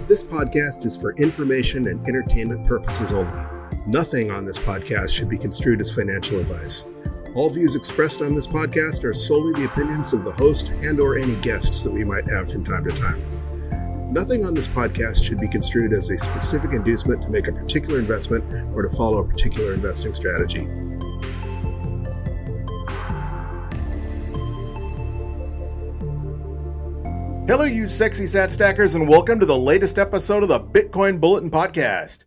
This podcast is for information and entertainment purposes only. Nothing on this podcast should be construed as financial advice. All views expressed on this podcast are solely the opinions of the host and/or any guests that we might have from time to time. Nothing on this podcast should be construed as a specific inducement to make a particular investment or to follow a particular investing strategy. Hello, you sexy sat stackers, and welcome to the latest episode of the Bitcoin Bulletin Podcast.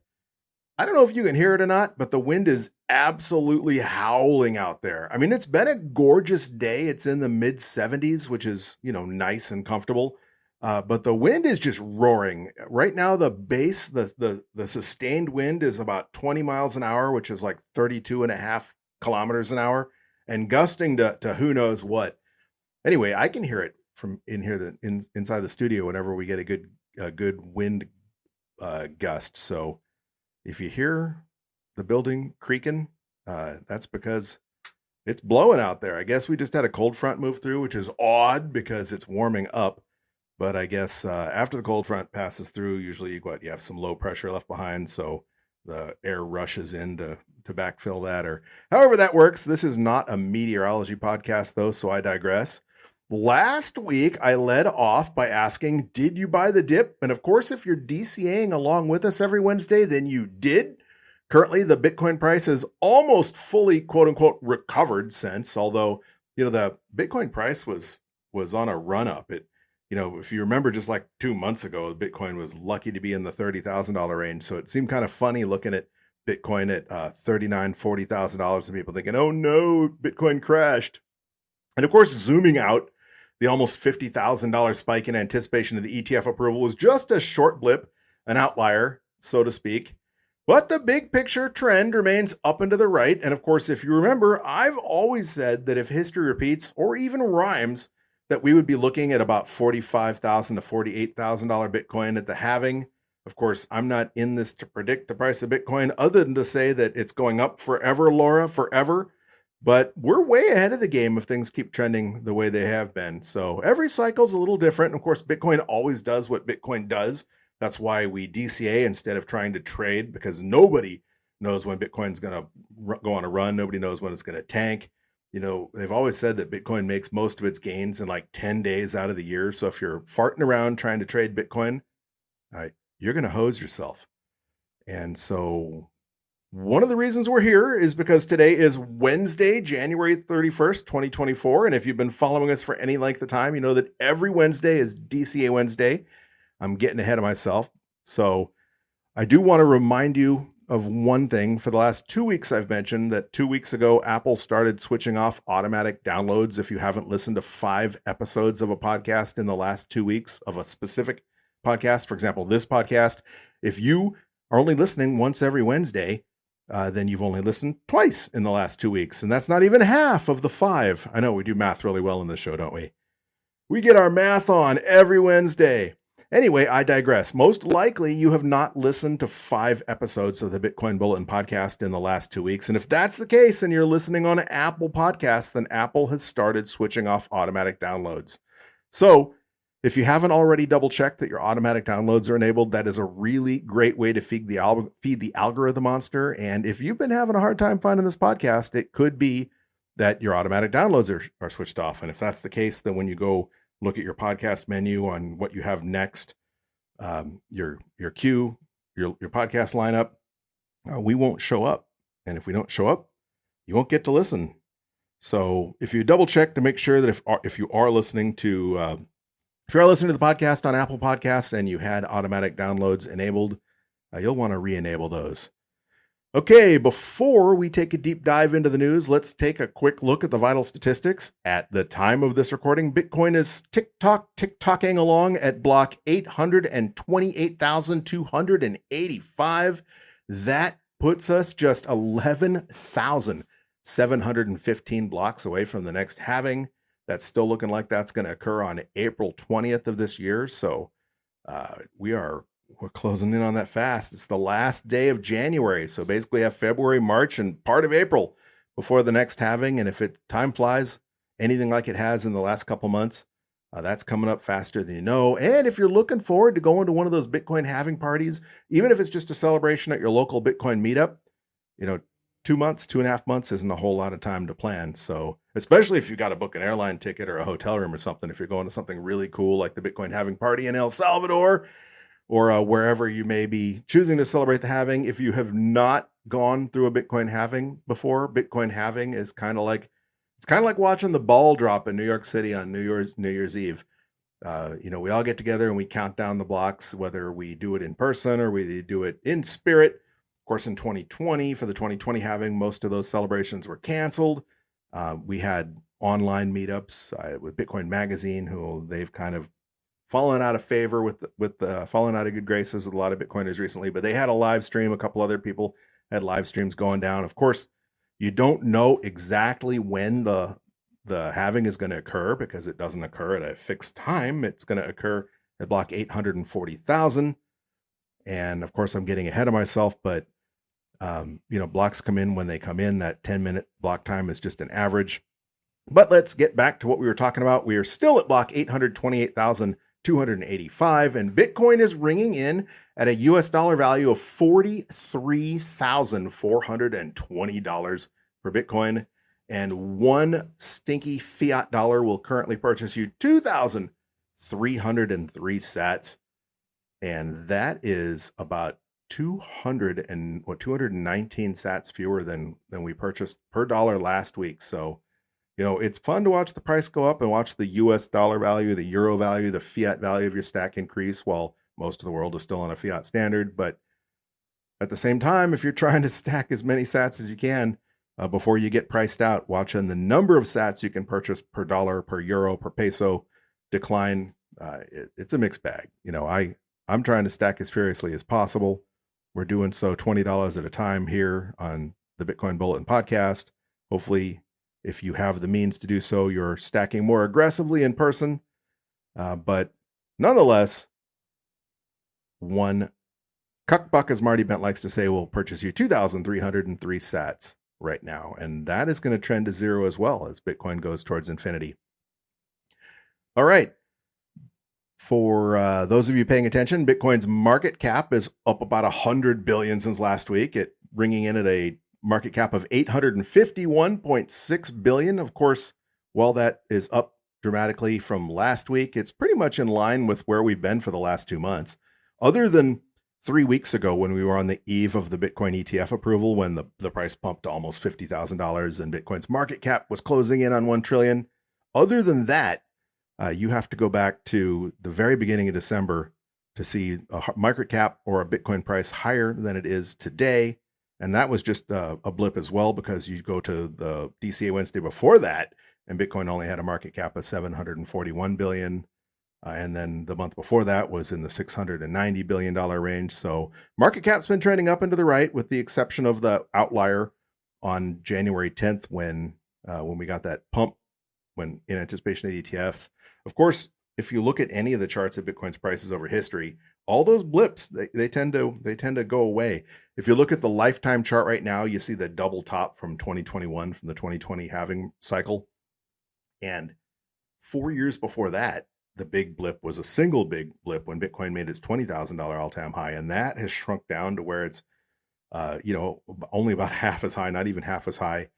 I don't know if you can hear it or not, but the wind is absolutely howling out there. I mean, it's been a gorgeous day. It's in the mid 70s, which is, nice and comfortable. But the wind is just roaring. Right now, the base, the sustained wind is about 20 miles an hour, which is like 32 and a half kilometers an hour, and gusting to who knows what. Anyway, I can hear it from in here, inside the studio, whenever we get a good wind gust. So if you hear the building creaking, that's because it's blowing out there. I guess we just had a cold front move through, which is odd because it's warming up. But I guess after the cold front passes through, usually you have some low pressure left behind, so the air rushes in to backfill that, or however that works. This is not a meteorology podcast, though, so I digress. Last week, I led off by asking, did you buy the dip? And of course, if you're DCAing along with us every Wednesday, then you did. Currently, the Bitcoin price is almost fully, quote unquote, recovered since, although, the Bitcoin price was on a run up. If you remember, just like 2 months ago, Bitcoin was lucky to be in the $30,000 range. So it seemed kind of funny looking at Bitcoin at $39,000, $40,000 and people thinking, oh no, Bitcoin crashed. And of course, zooming out, the almost $50,000 spike in anticipation of the ETF approval was just a short blip, an outlier, so to speak. But the big picture trend remains up and to the right. And of course, if you remember, I've always said that if history repeats or even rhymes, that we would be looking at about $45,000 to $48,000 Bitcoin at the halving. Of course, I'm not in this to predict the price of Bitcoin other than to say that it's going up forever, Laura, forever. But we're way ahead of the game if things keep trending the way they have been. So every cycle is a little different. And of course, Bitcoin always does what Bitcoin does. That's why we DCA instead of trying to trade, because nobody knows when Bitcoin's going to go on a run. Nobody knows when it's going to tank. They've always said that Bitcoin makes most of its gains in like 10 days out of the year. So if you're farting around trying to trade Bitcoin, you're going to hose yourself. And so one of the reasons we're here is because today is Wednesday, January 31st, 2024. And if you've been following us for any length of time, you know that every Wednesday is DCA Wednesday. I'm getting ahead of myself. So I do want to remind you of one thing. For the last 2 weeks, I've mentioned that 2 weeks ago, Apple started switching off automatic downloads. If you haven't listened to 5 episodes of a podcast in the last 2 weeks of a specific podcast, for example, this podcast, if you are only listening once every Wednesday, then you've only listened twice in the last 2 weeks. And that's not even half of the 5. I know we do math really well in this show, don't we? We get our math on every Wednesday. Anyway, I digress. Most likely you have not listened to 5 episodes of the Bitcoin Bulletin podcast in the last 2 weeks. And if that's the case and you're listening on Apple Podcasts, then Apple has started switching off automatic downloads. So if you haven't already double checked that your automatic downloads are enabled, that is a really great way to feed the algorithm monster. And if you've been having a hard time finding this podcast, it could be that your automatic downloads are switched off. And if that's the case, then when you go look at your podcast menu on what you have next, your queue, your podcast lineup, we won't show up. And if we don't show up, you won't get to listen. So if you double check to make sure that if you are listening to the podcast on Apple Podcasts and you had automatic downloads enabled, you'll want to re-enable those. Okay, before we take a deep dive into the news, let's take a quick look at the vital statistics. At the time of this recording, Bitcoin is tick-tocking along at block 828,285. That puts us just 11,715 blocks away from the next halving. That's still looking like that's going to occur on April 20th of this year. So we're closing in on that fast. It's the last day of January. So basically we have February, March, and part of April before the next halving. And if time flies anything like it has in the last couple months, That's coming up faster than you know. And if you're looking forward to going to one of those Bitcoin halving parties, even if it's just a celebration at your local Bitcoin meetup, 2 months, 2.5 months isn't a whole lot of time to plan. So especially if you got to book an airline ticket or a hotel room or something, if you're going to something really cool like the Bitcoin halving party in El Salvador or wherever you may be choosing to celebrate the halving. If you have not gone through a Bitcoin halving before, Bitcoin halving is kind of like watching the ball drop in New York City on New Year's Eve. We all get together and we count down the blocks, whether we do it in person or we do it in spirit. Of course, in 2020, for the 2020 halving, most of those celebrations were canceled. We had online meetups with Bitcoin Magazine, who they've kind of fallen out of favor fallen out of good graces with a lot of Bitcoiners recently, but they had a live stream. A couple other people had live streams going down. Of course, you don't know exactly when the halving is going to occur because it doesn't occur at a fixed time. It's going to occur at block 840,000. And of course, I'm getting ahead of myself, but blocks come in when they come in. That 10-minute block time is just an average. But let's get back to what we were talking about. We are still at block 828,285, and Bitcoin is ringing in at a US dollar value of $43,420 per Bitcoin. And one stinky fiat dollar will currently purchase you 2,303 sats. And that is about 219 sats fewer than we purchased per dollar last week. So, it's fun to watch the price go up and watch the US dollar value, the euro value, the fiat value of your stack increase while most of the world is still on a fiat standard. But at the same time, if you're trying to stack as many sats as you can before you get priced out, watching the number of sats you can purchase per dollar, per euro, per peso decline, it's a mixed bag. I'm trying to stack as furiously as possible. We're doing so $20 at a time here on the Bitcoin Bulletin podcast. Hopefully, if you have the means to do so, you're stacking more aggressively in person. But nonetheless, one cuckbuck, as Marty Bent likes to say, will purchase you 2,303 sats right now. And that is going to trend to zero as well as Bitcoin goes towards infinity. All right. For those of you paying attention, Bitcoin's market cap is up about 100 billion since last week. It ringing in at a market cap of 851.6 billion. Of course, while that is up dramatically from last week, it's pretty much in line with where we've been for the last 2 months. Other than 3 weeks ago when we were on the eve of the Bitcoin ETF approval, when the price pumped to almost $50,000 and Bitcoin's market cap was closing in on 1 trillion. Other than that, you have to go back to the very beginning of December to see a market cap or a Bitcoin price higher than it is today. And that was just a blip as well, because you go to the DCA Wednesday before that, and Bitcoin only had a market cap of 741 billion. And then the month before that was in the $690 billion range. So market cap's been trending up and to the right, with the exception of the outlier on January 10th when we got that pump in anticipation of the ETFs. Of course, if you look at any of the charts of Bitcoin's prices over history, all those blips, they tend to go away. If you look at the lifetime chart right now, you see the double top from 2021, from the 2020 halving cycle. And 4 years before that, the big blip was a single big blip when Bitcoin made its $20,000 all-time high. And that has shrunk down to where it's, only about half as high, not even half as high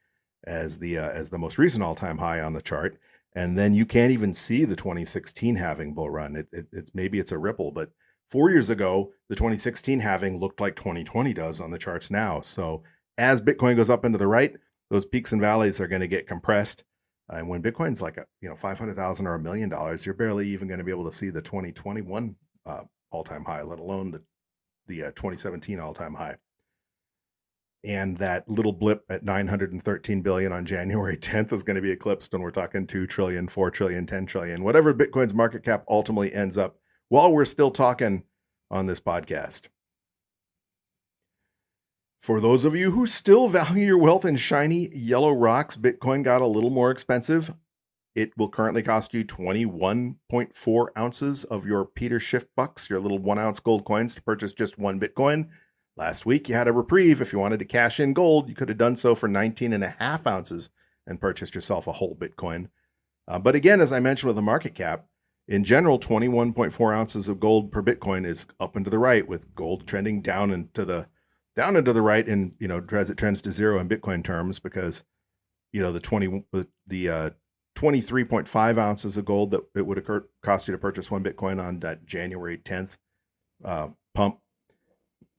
as the most recent all-time high on the chart. And then you can't even see the 2016 halving bull run. It's a ripple, but 4 years ago, the 2016 halving looked like 2020 does on the charts now. So as Bitcoin goes up into the right, those peaks and valleys are going to get compressed. And when Bitcoin's like $500,000 or $1 million, you're barely even going to be able to see the 2021 all-time high, let alone the 2017 all-time high. And that little blip at 913 billion on January 10th is going to be eclipsed when we're talking 2 trillion, 4 trillion, 10 trillion, whatever Bitcoin's market cap ultimately ends up while we're still talking on this podcast. For those of you who still value your wealth in shiny yellow rocks, Bitcoin got a little more expensive. It will currently cost you 21.4 ounces of your Peter Schiff bucks, your little 1 ounce gold coins, to purchase just one Bitcoin. Last week, you had a reprieve. If you wanted to cash in gold, you could have done so for 19.5 ounces and purchased yourself a whole Bitcoin. But again, as I mentioned with the market cap, In general, 21.4 ounces of gold per Bitcoin is up and to the right, with gold trending down and to the right, and as it trends to zero in Bitcoin terms, because the 23.5 ounces of gold that it would cost you to purchase one Bitcoin on that January 10th pump,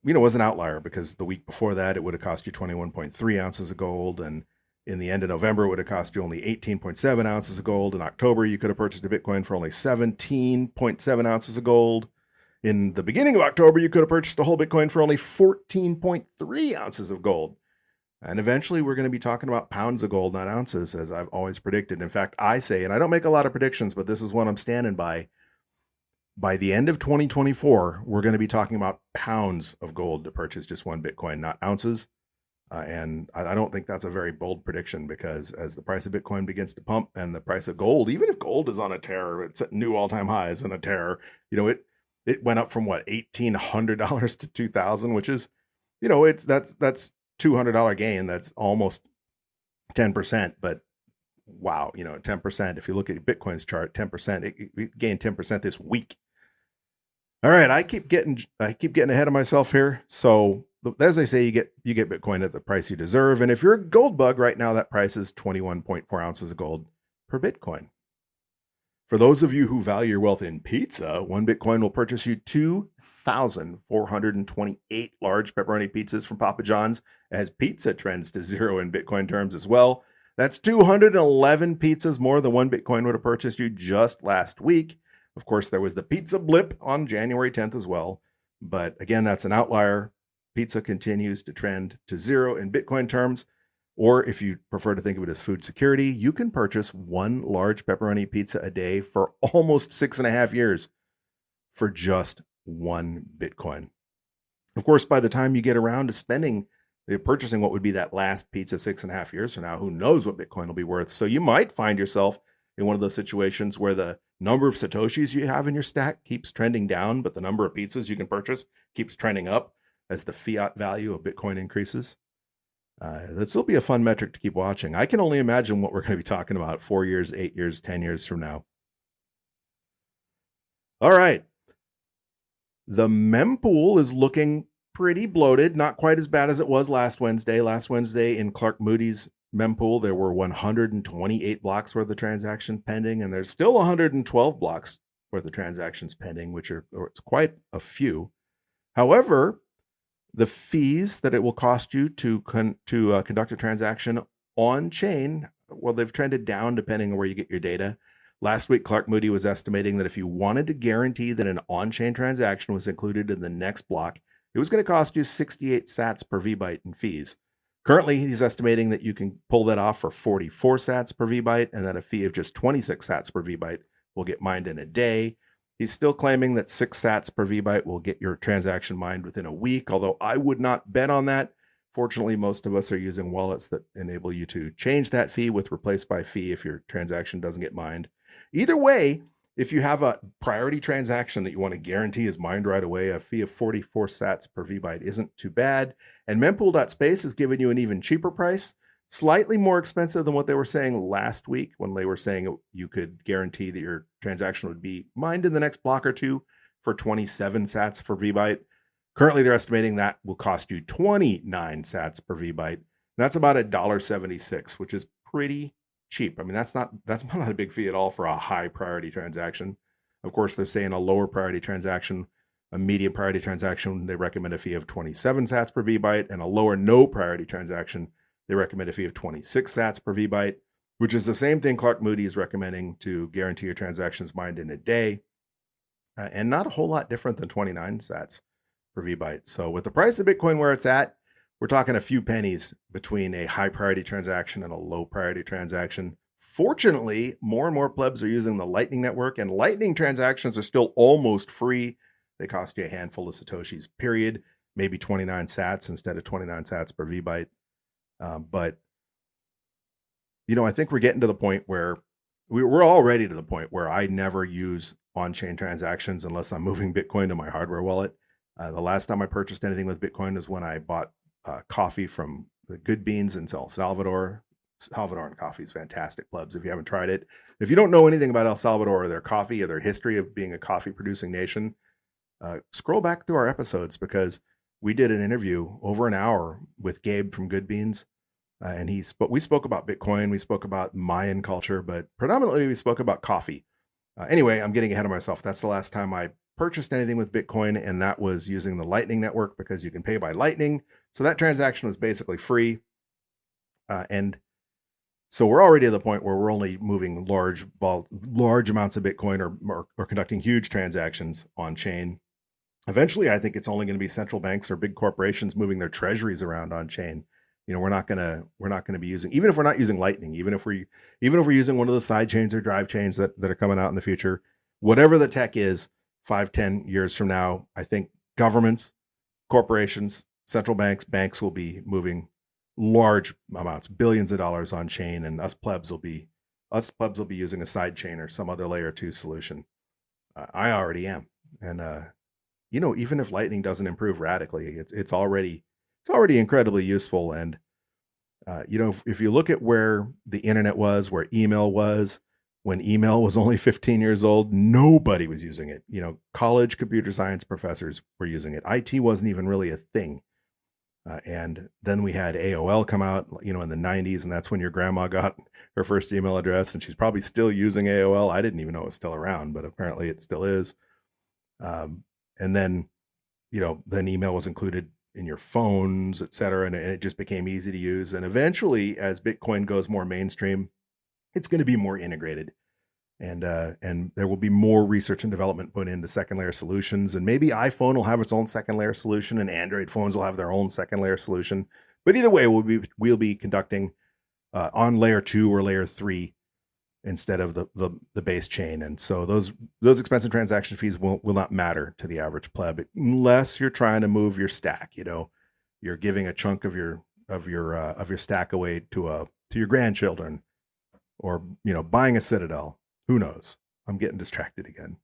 was an outlier, because the week before that it would have cost you 21.3 ounces of gold, and in the end of November it would have cost you only 18.7 ounces of gold. In October you could have purchased a Bitcoin for only 17.7 ounces of gold. In the beginning of October you could have purchased a whole Bitcoin for only 14.3 ounces of gold. And eventually we're going to be talking about pounds of gold, not ounces, as I've always predicted. In fact, I say, and I don't make a lot of predictions, but this is what I'm standing by the end of 2024, we're going to be talking about pounds of gold to purchase just one Bitcoin, not ounces. And I don't think that's a very bold prediction, because as the price of Bitcoin begins to pump and the price of gold, even if gold is on a tear, it's at new all-time highs and a tear, it went up from what, $1,800 to $2,000, which is, that's $200 gain. That's almost 10%, but wow, 10%. If you look at Bitcoin's chart, 10%, it gained 10% this week. All right, I keep getting ahead of myself here. So as they say, you get Bitcoin at the price you deserve. And if you're a gold bug right now, that price is 21.4 ounces of gold per Bitcoin. For those of you who value your wealth in pizza, one Bitcoin will purchase you 2,428 large pepperoni pizzas from Papa John's, as pizza trends to zero in Bitcoin terms as well. That's 211 pizzas more than one Bitcoin would have purchased you just last week. Of course, there was the pizza blip on January 10th as well. But again, that's an outlier. Pizza continues to trend to zero in Bitcoin terms. Or if you prefer to think of it as food security, you can purchase one large pepperoni pizza a day for almost 6.5 years for just one Bitcoin. Of course, by the time you get around to purchasing what would be that last pizza 6.5 years from now, who knows what Bitcoin will be worth. So you might find yourself in one of those situations where the number of Satoshis you have in your stack keeps trending down, but the number of pizzas you can purchase keeps trending up as the fiat value of Bitcoin increases. This will be a fun metric to keep watching. I can only imagine what we're going to be talking about 4 years, 8 years, 10 years from now. All right. The mempool is looking pretty bloated, not quite as bad as it was last Wednesday. Last Wednesday in Clark Moody's mempool, there were 128 blocks worth of transaction pending, and there's still 112 blocks worth of transactions pending, it's quite a few. However, the fees that it will cost you to conduct a transaction on chain, well, they've trended down depending on where you get your data. Last week, Clark Moody was estimating that if you wanted to guarantee that an on-chain transaction was included in the next block, it was going to cost you 68 sats per VByte in fees. Currently, he's estimating that you can pull that off for 44 sats per VByte, and that a fee of just 26 sats per VByte will get mined in a day. He's still claiming that 6 sats per VByte will get your transaction mined within a week, although I would not bet on that. Fortunately, most of us are using wallets that enable you to change that fee with replace by fee if your transaction doesn't get mined. Either way, if you have a priority transaction that you want to guarantee is mined right away, a fee of 44 sats per VByte isn't too bad. And mempool.space is giving you an even cheaper price, slightly more expensive than what they were saying last week, when they were saying you could guarantee that your transaction would be mined in the next block or two for 27 sats per VByte. Currently, they're estimating that will cost you 29 sats per VByte. That's about $1.76, which is pretty cheap. I mean, that's not a big fee at all for a high priority transaction. Of course, they're saying a lower priority transaction, a medium priority transaction, they recommend a fee of 27 sats per VByte, and a lower no priority transaction, they recommend a fee of 26 sats per VByte, which is the same thing Clark Moody is recommending to guarantee your transactions mined in a day, and not a whole lot different than 29 sats per VByte. So with the price of Bitcoin where it's at, we're talking a few pennies between a high priority transaction and a low priority transaction. Fortunately, more and more plebs are using the Lightning Network, and Lightning transactions are still almost free. They cost you a handful of Satoshis, period, maybe 29 sats instead of 29 sats per VByte. But, I think we're getting to the point where we're already to the point where I never use on-chain transactions unless I'm moving Bitcoin to my hardware wallet. The last time I purchased anything with Bitcoin is when I bought coffee from the Good Beans in El Salvador Salvadoran coffee is fantastic, plebs. If you haven't tried it, if you don't know anything about El Salvador or their coffee or their history of being a coffee producing nation, scroll back through our episodes, because we did an interview over an hour with Gabe from Good Beans. And we spoke about Bitcoin, we spoke about Mayan culture, but predominantly we spoke about coffee. Anyway, I'm getting ahead of myself. That's the last time I purchased anything with Bitcoin, and that was using the Lightning Network, because you can pay by Lightning. So that transaction was basically free. And so we're already at the point where we're only moving large amounts of Bitcoin or conducting huge transactions on chain. Eventually, I think it's only going to be central banks or big corporations moving their treasuries around on chain. We're not gonna be using, even if we're not using Lightning, even if we're using one of the side chains or drive chains that are coming out in the future, whatever the tech is, 5-10 years from now, I think governments, corporations, central banks will be moving large amounts, billions of dollars on chain, and us plebs will be using a side chain or some other layer 2 solution. I already am, and even if Lightning doesn't improve radically, it's already incredibly useful. And if you look at where the internet was, where email was, when email was only 15 years old, nobody was using it. College computer science professors were using it. IT wasn't even really a thing. And then we had AOL come out, in the 90s, and that's when your grandma got her first email address, and she's probably still using AOL. I didn't even know it was still around, but apparently it still is. And then, then email was included in your phones, et cetera, and it just became easy to use. And eventually, as Bitcoin goes more mainstream, it's going to be more integrated, and there will be more research and development put into second layer solutions. And maybe iPhone will have its own second layer solution, and Android phones will have their own second layer solution. But either way, we'll be conducting on layer 2 or layer 3 instead of the base chain. And so those expensive transaction fees will not matter to the average pleb, unless you're trying to move your stack. You're giving a chunk of your stack away to your grandchildren, or buying a Citadel. Who knows? I'm getting distracted again.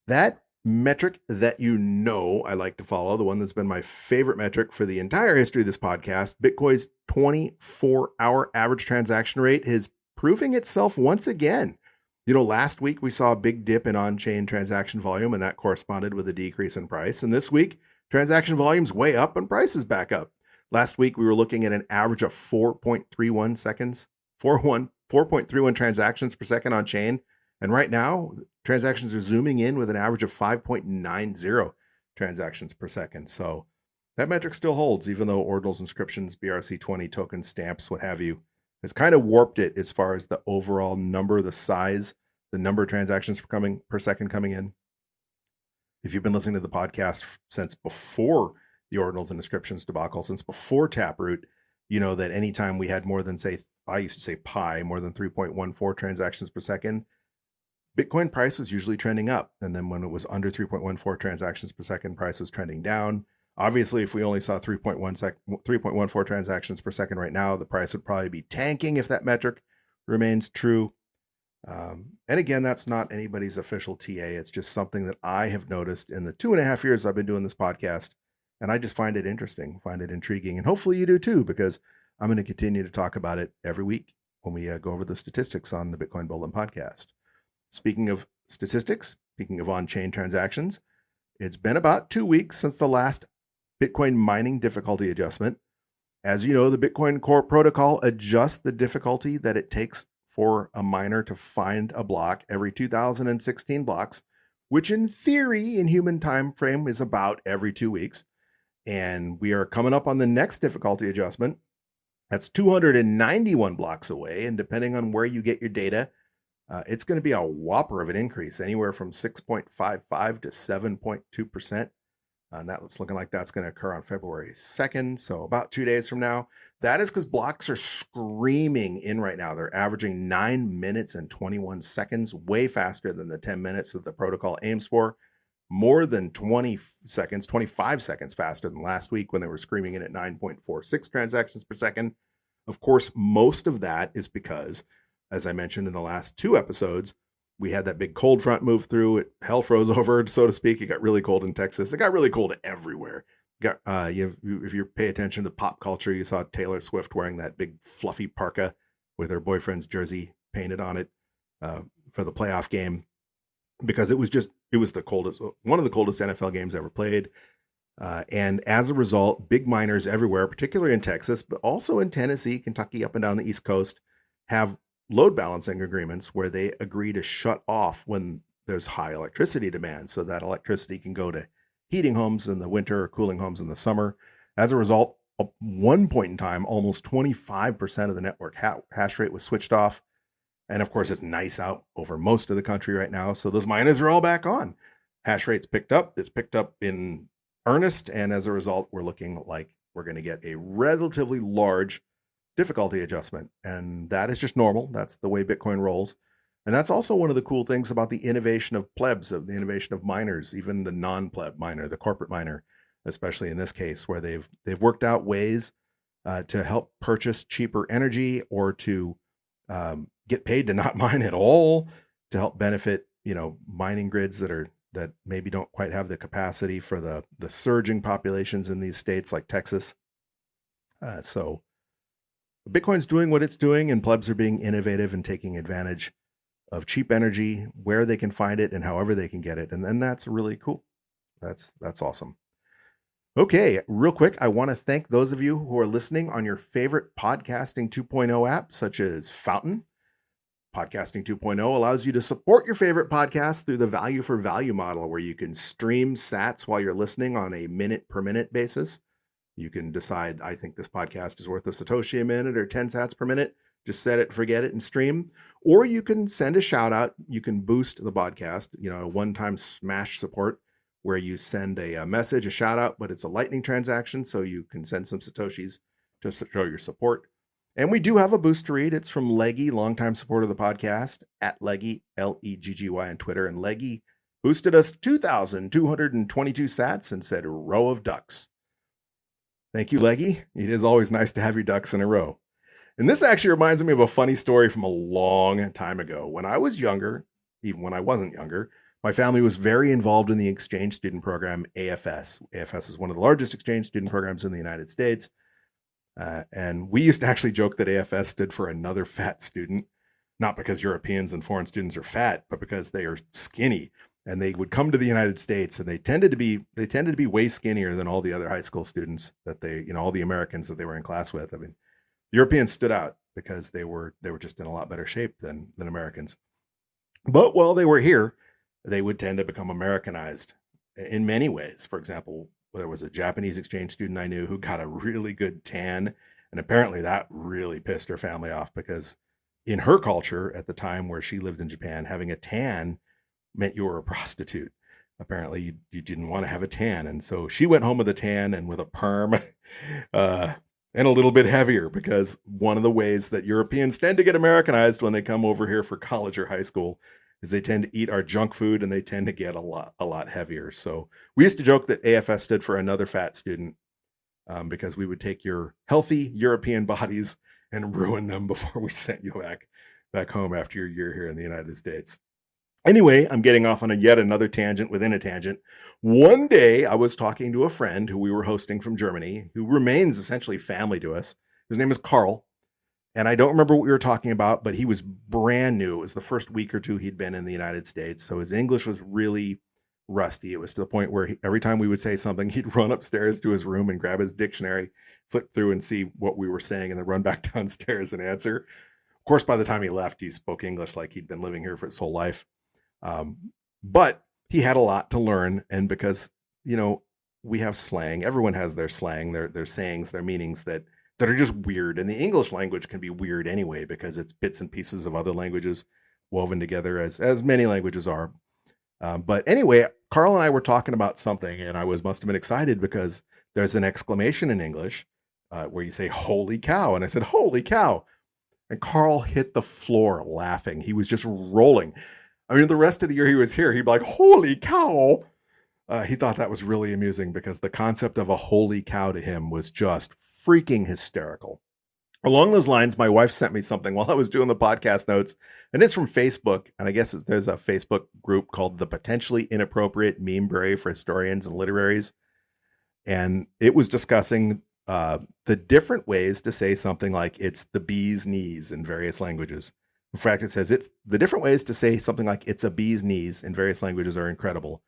That metric that I like to follow, the one that's been my favorite metric for the entire history of this podcast, Bitcoin's 24-hour average transaction rate, is proving itself once again. Last week we saw a big dip in on-chain transaction volume, and that corresponded with a decrease in price. And this week, transaction volume's way up and price is back up. Last week we were looking at an average of 4.31 seconds, 4.31 transactions per second on chain. And right now, transactions are zooming in with an average of 5.90 transactions per second. So that metric still holds, even though ordinals, inscriptions, BRC20 tokens, stamps, what have you, has kind of warped it as far as the overall number, the size, the number of transactions per second coming in. If you've been listening to the podcast since before the ordinals and inscriptions debacle, since before Taproot, that anytime we had more than, say, I used to say pi, more than 3.14 transactions per second, Bitcoin price was usually trending up. And then when it was under 3.14 transactions per second, price was trending down. Obviously, if we only saw 3.14 transactions per second right now, the price would probably be tanking if that metric remains true. And again, that's not anybody's official TA. It's just something that I have noticed in the 2.5 years I've been doing this podcast. And I just find it interesting, find it intriguing. And hopefully you do too, because I'm going to continue to talk about it every week when we go over the statistics on the Bitcoin Bulletin podcast. Speaking of statistics, speaking of on-chain transactions, it's been about 2 weeks since the last Bitcoin mining difficulty adjustment. As you know, the Bitcoin Core protocol adjusts the difficulty that it takes for a miner to find a block every 2016 blocks, which in theory, in human time frame, is about every 2 weeks. And we are coming up on the next difficulty adjustment. That's 291 blocks away. And depending on where you get your data, it's going to be a whopper of an increase, anywhere from 6.55 to 7.2%. And that's looking like that's going to occur on February 2nd. So about 2 days from now. That is because blocks are screaming in right now. They're averaging 9 minutes and 21 seconds, way faster than the 10 minutes that the protocol aims for. More than 20 seconds, 25 seconds faster than last week when they were screaming in at 9.46 transactions per second. Of course, most of that is because, as I mentioned in the last 2 episodes, we had that big cold front move through. Hell froze over, so to speak. It got really cold in Texas. It got really cold everywhere. if you pay attention to pop culture, you saw Taylor Swift wearing that big fluffy parka with her boyfriend's jersey painted on it for the playoff game, because it was the coldest, one of the coldest NFL games ever played. And as a result, big miners everywhere, particularly in Texas, but also in Tennessee, Kentucky, up and down the East Coast, have load balancing agreements where they agree to shut off when there's high electricity demand, so that electricity can go to heating homes in the winter or cooling homes in the summer. As a result, at one point in time, almost 25% of the network hash rate was switched off. And of course, it's nice out over most of the country right now, so those miners are all back on. Hash rate's picked up. It's picked up in earnest, and as a result, we're looking like we're going to get a relatively large difficulty adjustment, and that is just normal. That's the way Bitcoin rolls. And that's also one of the cool things about the innovation of plebs, of the innovation of miners, even the non-pleb miner, the corporate miner, especially in this case, where they've worked out ways to help purchase cheaper energy, or to get paid to not mine at all, to help benefit, mining grids that maybe don't quite have the capacity for the surging populations in these states like Texas. So Bitcoin's doing what it's doing, and plebs are being innovative and taking advantage of cheap energy where they can find it and however they can get it. And then that's really cool. That's awesome. Okay, real quick, I want to thank those of you who are listening on your favorite Podcasting 2.0 app, such as Fountain. Podcasting 2.0 allows you to support your favorite podcast through the value for value model, where you can stream sats while you're listening on a minute per minute basis. You can decide, I think this podcast is worth a Satoshi a minute or 10 sats per minute. Just set it, forget it, and stream. Or you can send a shout out. You can boost the podcast, a one-time smash support, where you send a message, a shout out, but it's a Lightning transaction, so you can send some Satoshis to show your support. And we do have a boost to read. It's from Leggy, longtime supporter of the podcast, at Leggy, Leggy on Twitter. And Leggy boosted us 2,222 sats and said, row of ducks. Thank you, Leggy. It is always nice to have your ducks in a row. And this actually reminds me of a funny story from a long time ago. When I was younger, even when I wasn't younger, my family was very involved in the exchange student program, AFS. AFS is one of the largest exchange student programs in the United States. And we used to actually joke that AFS stood for another fat student, not because Europeans and foreign students are fat, but because they are skinny. And they would come to the United States, and they tended to be way skinnier than all the other high school students that all the Americans that they were in class with. I mean, Europeans stood out because they were just in a lot better shape than Americans. But while they were here, they would tend to become Americanized in many ways. For example, there was a Japanese exchange student I knew who got a really good tan, and apparently that really pissed her family off, because in her culture at the time where she lived in Japan, having a tan meant you were a prostitute. Apparently you didn't want to have a tan, and so she went home with a tan and with a perm. And a little bit heavier, because one of the ways that Europeans tend to get Americanized when they come over here for college or high school is they tend to eat our junk food, and they tend to get a lot heavier. So we used to joke that AFS stood for another fat student, because we would take your healthy European bodies and ruin them before we sent you back home after your year here in the United States. Anyway, I'm getting off on yet another tangent within a tangent. One day I was talking to a friend who we were hosting from Germany, who remains essentially family to us. His name is Carl. And I don't remember what we were talking about, but he was brand new. It was the first week or two he'd been in the United States. So his English was really rusty. It was to the point where every time we would say something, he'd run upstairs to his room and grab his dictionary, flip through and see what we were saying, and then run back downstairs and answer. Of course, by the time he left, he spoke English like he'd been living here for his whole life. But he had a lot to learn. And because, we have slang, everyone has their slang, their sayings, their meanings that are just weird. And the English language can be weird anyway, because it's bits and pieces of other languages woven together, as many languages are. But anyway, Carl and I were talking about something, and I must have been excited because there's an exclamation in English where you say, holy cow. And I said, holy cow. And Carl hit the floor laughing. He was just rolling. I mean, the rest of the year he was here, he'd be like, holy cow. He thought that was really amusing, because the concept of a holy cow to him was just freaking hysterical. Along those lines, my wife sent me something while I was doing the podcast notes, and it's from Facebook. And I guess there's a Facebook group called the Potentially Inappropriate Meme Bureau for Historians and Literaries. And it was discussing the different ways to say something like it's the bee's knees in various languages. In fact, it says it's the different ways to say something like it's a bee's knees in various languages are incredible.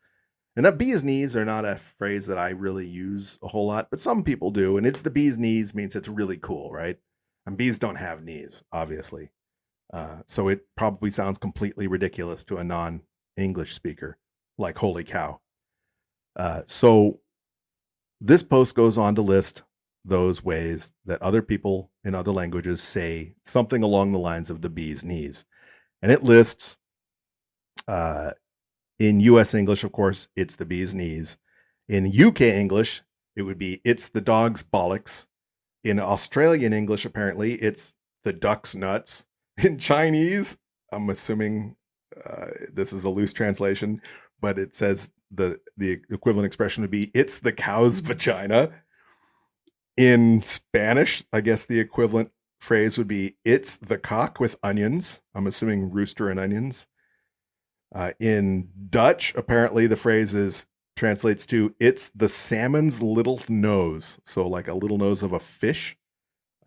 And that bee's knees are not a phrase that I really use a whole lot, but some people do. And it's the bee's knees means it's really cool, right? And bees don't have knees, obviously. So it probably sounds completely ridiculous to a non-English speaker, like holy cow. So this post goes on to list those ways that other people in other languages say something along the lines of the bee's knees. And it lists, in US English, of course, it's the bee's knees. In UK English, it would be it's the dog's bollocks. In Australian English, apparently, it's the duck's nuts. In Chinese, I'm assuming this is a loose translation, but it says the equivalent expression would be it's the cow's vagina. In Spanish, I guess the equivalent phrase would be it's the cock with onions. I'm assuming rooster and onions. In Dutch, apparently the phrase translates to it's the salmon's little nose. So like a little nose of a fish.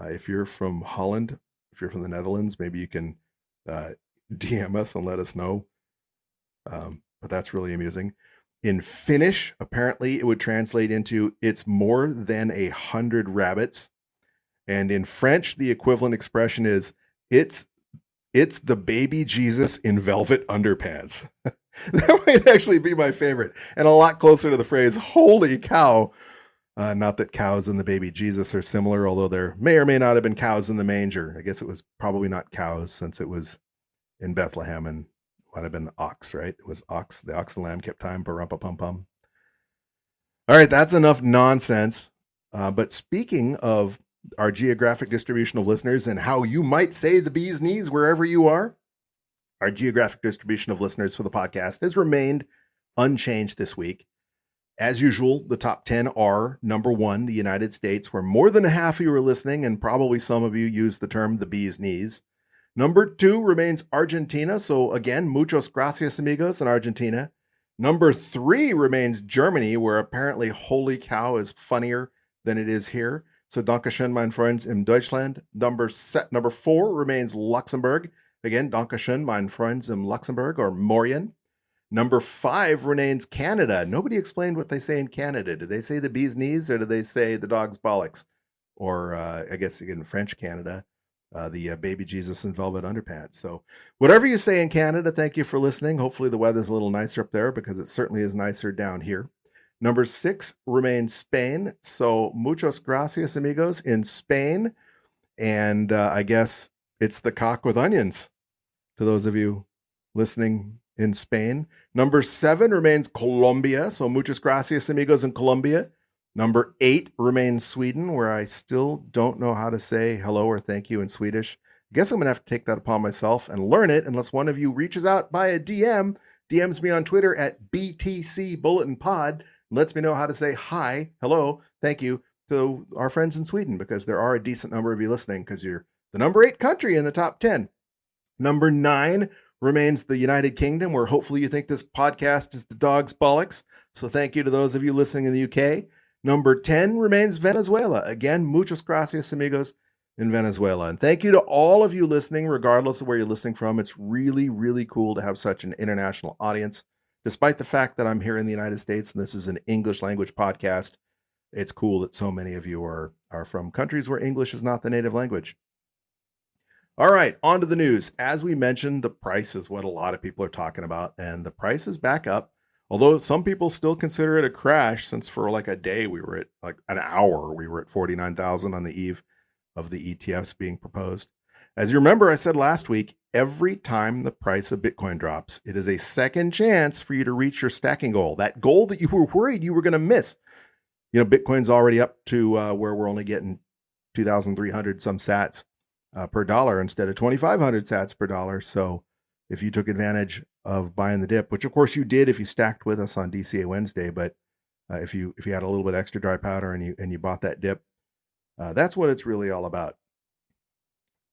If you're from Holland, if you're from the Netherlands, maybe you can DM us and let us know. But that's really amusing. In Finnish, apparently it would translate into it's more than 100 rabbits. And in French, the equivalent expression is it's the baby Jesus in velvet underpants. That might actually be my favorite and a lot closer to the phrase, holy cow. Not that cows and the baby Jesus are similar, although there may or may not have been cows in the manger. I guess it was probably not cows since it was in Bethlehem and might have been ox, right? It was ox. The ox and lamb kept time, pa-rum-pa-pum-pum. All right, that's enough nonsense. But speaking of our geographic distribution of listeners and how you might say the bee's knees wherever you are, our geographic distribution of listeners for the podcast has remained unchanged this week. As usual, the top 10 are number 1, the United States, where more than half of you are listening, and probably some of you use the term the bee's knees. Number 2 remains Argentina. So again, muchos gracias, amigos, in Argentina. Number 3 remains Germany, where apparently holy cow is funnier than it is here. So Dankeschön, mein Freunds, in Deutschland. Number 4 remains Luxembourg. Again, Dankeschön, mein Freunds, in Luxembourg, or Morien. Number 5 remains Canada. Nobody explained what they say in Canada. Do they say the bee's knees or do they say the dog's bollocks? Or I guess again, French Canada, the baby Jesus in velvet underpants. So whatever you say in Canada, thank you for listening. Hopefully the weather's a little nicer up there because it certainly is nicer down here. Number 6 remains Spain. So muchos gracias, amigos, in Spain. And I guess it's the cock with onions to those of you listening in Spain. Number 7 remains Colombia. So muchas gracias, amigos, in Colombia. Number 8 remains Sweden, where I still don't know how to say hello or thank you in Swedish. I guess I'm going to have to take that upon myself and learn it unless one of you reaches out by a DMs me on Twitter at BTC Bulletin Pod, and lets me know how to say hi, hello, thank you to our friends in Sweden, because there are a decent number of you listening because you're the number 8 country in the top 10. Number 9 remains the United Kingdom, where hopefully you think this podcast is the dog's bollocks. So thank you to those of you listening in the UK. Number 10 remains Venezuela. Again, muchos gracias, amigos, in Venezuela. And thank you to all of you listening, regardless of where you're listening from. It's really, really cool to have such an international audience. Despite the fact that I'm here in the United States and this is an English language podcast, it's cool that so many of you are from countries where English is not the native language. All right, on to the news. As we mentioned, the price is what a lot of people are talking about, and the price is back up. Although some people still consider it a crash, since for like a day we were at like an hour, we were at 49,000 on the eve of the ETFs being proposed. As you remember, I said last week, every time the price of Bitcoin drops, it is a second chance for you to reach your stacking goal, that goal that you were worried you were going to miss. You know, Bitcoin's already up to where we're only getting 2,300 some sats per dollar instead of 2,500 sats per dollar. So if you took advantage of buying the dip, which of course you did if you stacked with us on DCA Wednesday, but if you had a little bit extra dry powder and you bought that dip, that's what it's really all about.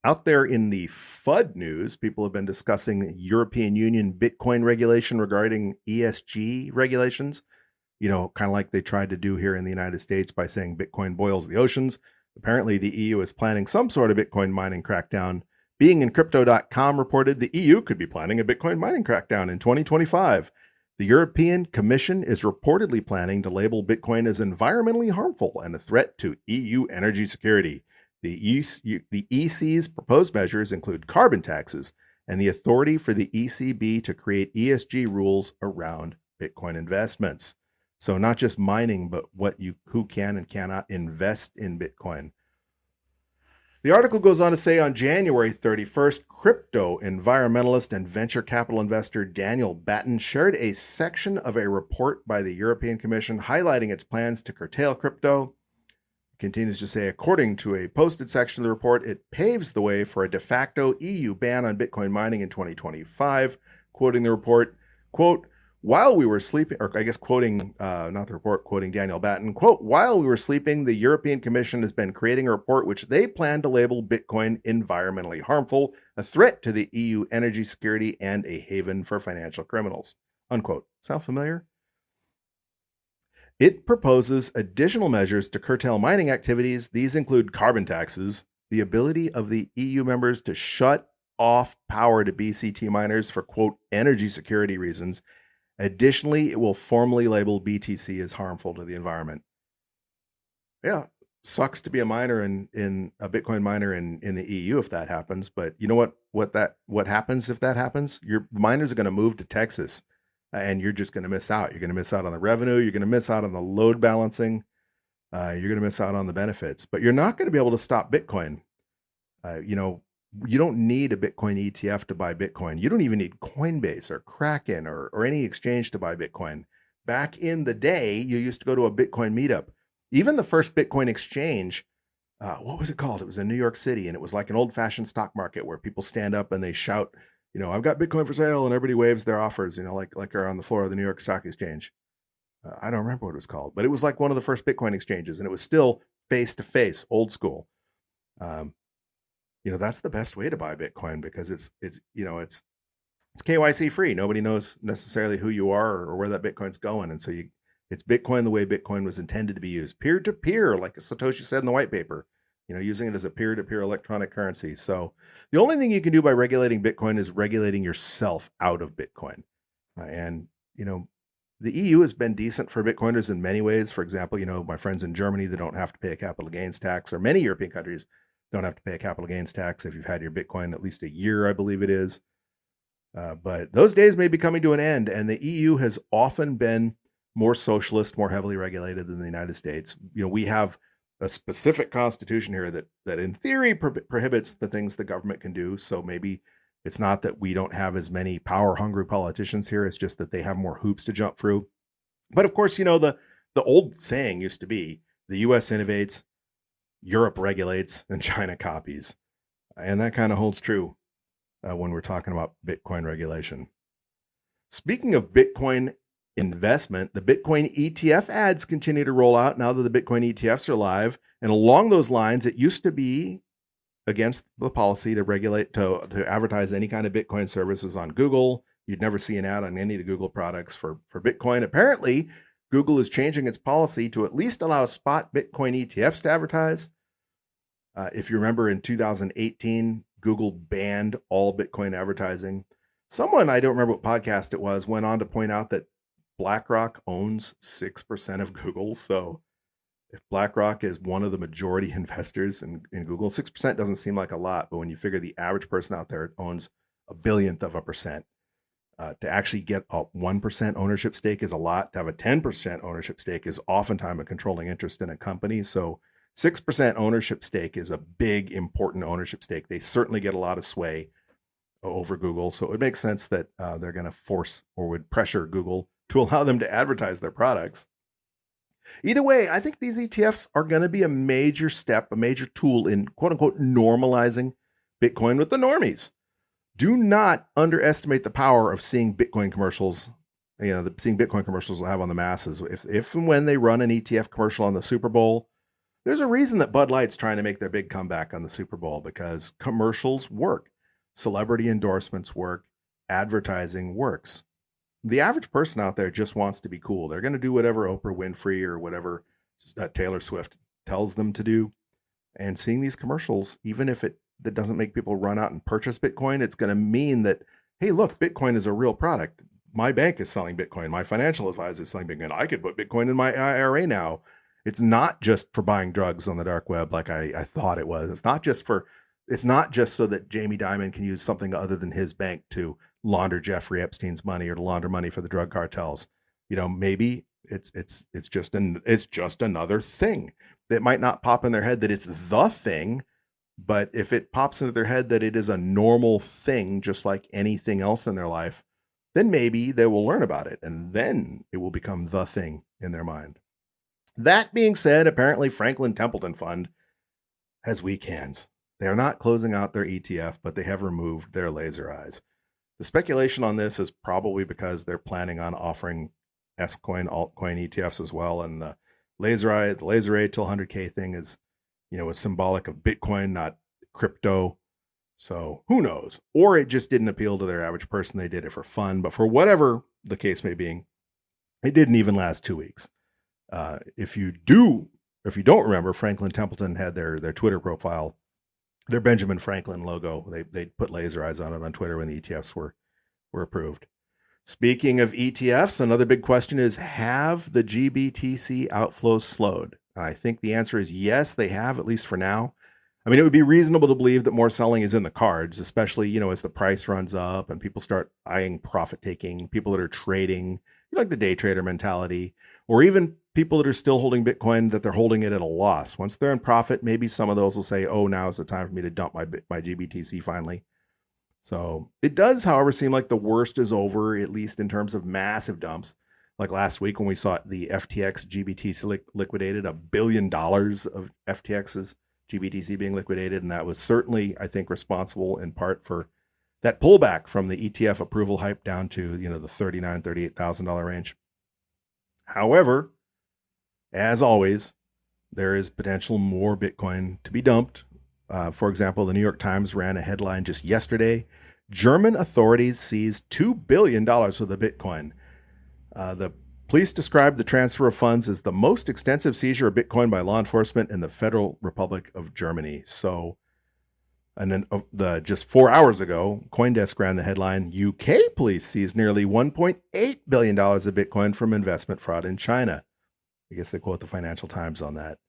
Out there in the FUD news, people have been discussing European Union Bitcoin regulation regarding ESG regulations. kind of like they tried to do here in the United States by saying Bitcoin boils the oceans. Apparently, the EU is planning some sort of Bitcoin mining crackdown. Beingincrypto.com reported the EU could be planning a Bitcoin mining crackdown in 2025. The European Commission is reportedly planning to label Bitcoin as environmentally harmful and a threat to EU energy security. The EC's proposed measures include carbon taxes and the authority for the ECB to create ESG rules around Bitcoin investments. So not just mining, but who can and cannot invest in Bitcoin. The article goes on to say on January 31st, crypto environmentalist and venture capital investor Daniel Batten shared a section of a report by the European Commission highlighting its plans to curtail crypto. It continues to say, according to a posted section of the report, it paves the way for a de facto EU ban on Bitcoin mining in 2025. Quoting the report, quote, while we were sleeping, or I guess quoting, not the report, quoting Daniel Batten, quote, while we were sleeping, the European Commission has been creating a report which they plan to label Bitcoin environmentally harmful, a threat to the EU energy security, and a haven for financial criminals, unquote. Sound familiar? It proposes additional measures to curtail mining activities. These include carbon taxes, the ability of the EU members to shut off power to BCT miners for, quote, energy security reasons. Additionally, it will formally label BTC as harmful to the environment. Yeah, sucks to be a miner in a Bitcoin miner in the EU if that happens. But you know what happens if that happens? Your miners are going to move to Texas, and you're just going to miss out. You're going to miss out on the revenue. You're going to miss out on the load balancing. You're going to miss out on the benefits. But you're not going to be able to stop Bitcoin. You don't need a Bitcoin ETF to buy Bitcoin. You don't even need Coinbase or Kraken or any exchange to buy Bitcoin. Back in the day, you used to go to a Bitcoin meetup. Even the first Bitcoin exchange, what was it called? It was in New York City, and it was like an old-fashioned stock market where people stand up and they shout, I've got Bitcoin for sale, and everybody waves their offers, like they're on the floor of the New York Stock Exchange. I don't remember what it was called, but it was like one of the first Bitcoin exchanges, and it was still face-to-face, old school. That's the best way to buy Bitcoin because it's KYC free. Nobody knows necessarily who you are or where that Bitcoin's going. And so it's Bitcoin the way Bitcoin was intended to be used, peer to peer, like Satoshi said in the white paper, using it as a peer to peer electronic currency. So the only thing you can do by regulating Bitcoin is regulating yourself out of Bitcoin. The EU has been decent for Bitcoiners in many ways. For example, my friends in Germany, they don't have to pay a capital gains tax, or many European countries don't have to pay a capital gains tax if you've had your Bitcoin at least a year, I believe it is. But those days may be coming to an end, and the EU has often been more socialist, more heavily regulated than the United States. We have a specific constitution here that in theory prohibits the things the government can do. So maybe it's not that we don't have as many power-hungry politicians here. It's just that they have more hoops to jump through. But of course, the old saying used to be, the U.S. innovates, Europe regulates, and China copies. And that kind of holds true when we're talking about Bitcoin regulation. Speaking of Bitcoin investment, the Bitcoin ETF ads continue to roll out now that the Bitcoin ETFs are live. And along those lines, it used to be against the policy to regulate, to advertise any kind of Bitcoin services on Google. You'd never see an ad on any of the Google products for Bitcoin. Apparently, Google is changing its policy to at least allow spot Bitcoin ETFs to advertise. If you remember, in 2018, Google banned all Bitcoin advertising. Someone, I don't remember what podcast it was, went on to point out that BlackRock owns 6% of Google. So if BlackRock is one of the majority investors in Google, 6% doesn't seem like a lot, but when you figure the average person out there owns a billionth of a percent, to actually get a 1% ownership stake is a lot. To have a 10% ownership stake is oftentimes a controlling interest in a company. So 6% ownership stake is a big, important ownership stake. They certainly get a lot of sway over Google. So it would make sense that they're going to force or would pressure Google to allow them to advertise their products. Either way, I think these ETFs are going to be a major step, a major tool in quote unquote normalizing Bitcoin with the normies. Do not underestimate the power of seeing Bitcoin commercials, seeing Bitcoin commercials will have on the masses. If and when they run an ETF commercial on the Super Bowl, there's a reason that Bud Light's trying to make their big comeback on the Super Bowl, because commercials work. Celebrity endorsements work. Advertising works. the average person out there just wants to be cool. They're going to do whatever Oprah Winfrey or whatever Taylor Swift tells them to do. And seeing these commercials, even if that doesn't make people run out and purchase Bitcoin, it's going to mean that, hey, look, Bitcoin is a real product. My bank is selling Bitcoin. My financial advisor is selling Bitcoin. I could put Bitcoin in my IRA now. It's not just for buying drugs on the dark web like I thought it was. It's not just so that Jamie Dimon can use something other than his bank to launder Jeffrey Epstein's money or to launder money for the drug cartels. Maybe it's just another thing that might not pop in their head that it's the thing, but if it pops into their head that it is a normal thing, just like anything else in their life, then maybe they will learn about it, and then it will become the thing in their mind. That being said, apparently Franklin Templeton Fund has weak hands. They are not closing out their ETF, but they have removed their laser eyes. The speculation on this is probably because they're planning on offering S-Coin, altcoin ETFs as well, and the laser eye till 100K thing is, was symbolic of Bitcoin, not crypto. So who knows? Or it just didn't appeal to their average person. They did it for fun, but for whatever the case may be, it didn't even last 2 weeks. If you don't remember, Franklin Templeton had their Twitter profile, their Benjamin Franklin logo. They put laser eyes on it on Twitter when the ETFs were approved. Speaking of ETFs, another big question is, have the GBTC outflows slowed? I think the answer is yes, they have, at least for now. I mean, it would be reasonable to believe that more selling is in the cards, especially, as the price runs up and people start eyeing profit taking, people that are trading, like the day trader mentality, or even people that are still holding Bitcoin, that they're holding it at a loss. Once they're in profit, maybe some of those will say, oh, now is the time for me to dump my GBTC finally. So it does, however, seem like the worst is over, at least in terms of massive dumps. Like last week when we saw the FTX GBTC liquidated, $1 billion of FTX's GBTC being liquidated. And that was certainly, I think, responsible in part for that pullback from the ETF approval hype down to, the $39,000, $38,000 range. However, as always, there is potential more Bitcoin to be dumped. For example, the New York Times ran a headline just yesterday. German authorities seized $2 billion worth of Bitcoin. The police described the transfer of funds as the most extensive seizure of Bitcoin by law enforcement in the Federal Republic of Germany. So, and then just 4 hours ago, CoinDesk ran the headline, UK police seized nearly $1.8 billion of Bitcoin from investment fraud in China. I guess they quote the Financial Times on that.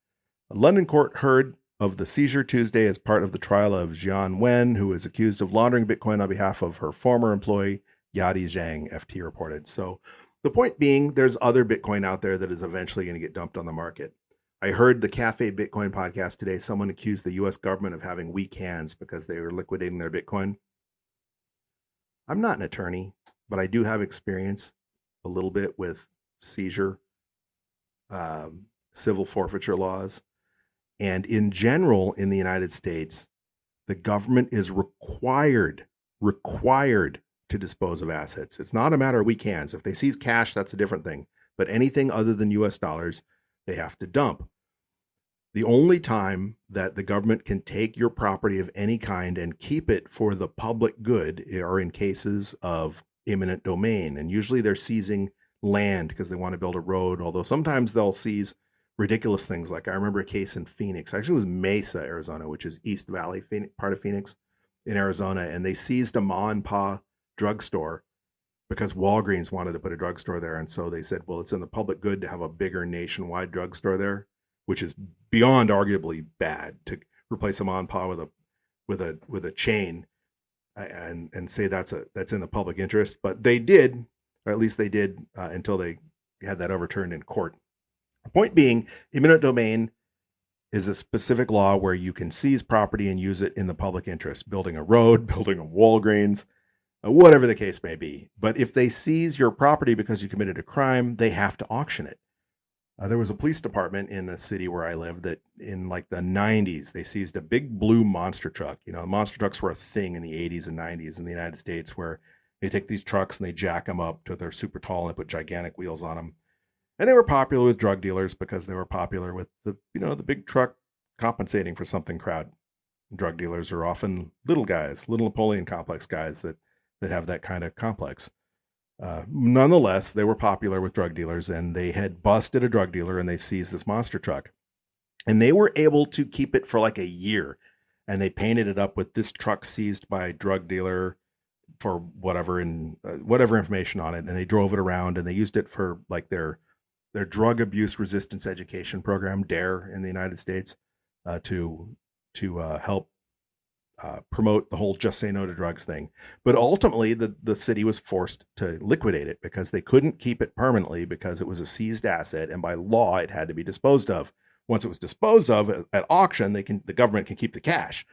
A London court heard of the seizure Tuesday as part of the trial of Jian Wen, who is accused of laundering Bitcoin on behalf of her former employee, Yadi Zhang, FT reported. So the point being, there's other Bitcoin out there that is eventually going to get dumped on the market. I heard the Cafe Bitcoin podcast today. Someone accused the U.S. government of having weak hands because they were liquidating their Bitcoin. I'm not an attorney, but I do have experience a little bit with seizure, civil forfeiture laws. And in general, in the United States, the government is required to dispose of assets. It's not a matter of weak hands. If they seize cash, that's a different thing. But anything other than US dollars, they have to dump. The only time that the government can take your property of any kind and keep it for the public good are in cases of eminent domain. And usually they're seizing land because they want to build a road, although sometimes they'll seize ridiculous things. Like I remember a case in Phoenix, actually it was Mesa, Arizona, which is East Valley, part of Phoenix in Arizona. And they seized a Ma and Pa drugstore because Walgreens wanted to put a drugstore there. And so they said, well, it's in the public good to have a bigger nationwide drugstore there, which is beyond arguably bad to replace a Ma and Pa with a chain and say that's in the public interest. But they did, or at least they did until they had that overturned in court. Point being, eminent domain is a specific law where you can seize property and use it in the public interest, building a road, building a Walgreens, whatever the case may be. But if they seize your property because you committed a crime, they have to auction it. There was a police department in the city where I live that in like the 90s, they seized a big blue monster truck. Monster trucks were a thing in the 80s and 90s in the United States, where they take these trucks and they jack them up till they're super tall and they put gigantic wheels on them. And they were popular with drug dealers because they were popular with the big truck compensating for something crowd. Drug dealers are often little guys, little Napoleon complex guys that have that kind of complex. Nonetheless, they were popular with drug dealers, and they had busted a drug dealer and they seized this monster truck. And they were able to keep it for like a year. And they painted it up with this truck seized by a drug dealer for whatever whatever information on it. And they drove it around and they used it for like their drug abuse resistance education program, DARE, in the United States, to help promote the whole just say no to drugs thing. But ultimately, the city was forced to liquidate it because they couldn't keep it permanently because it was a seized asset, and by law, it had to be disposed of. Once it was disposed of at auction, the government can keep the cash,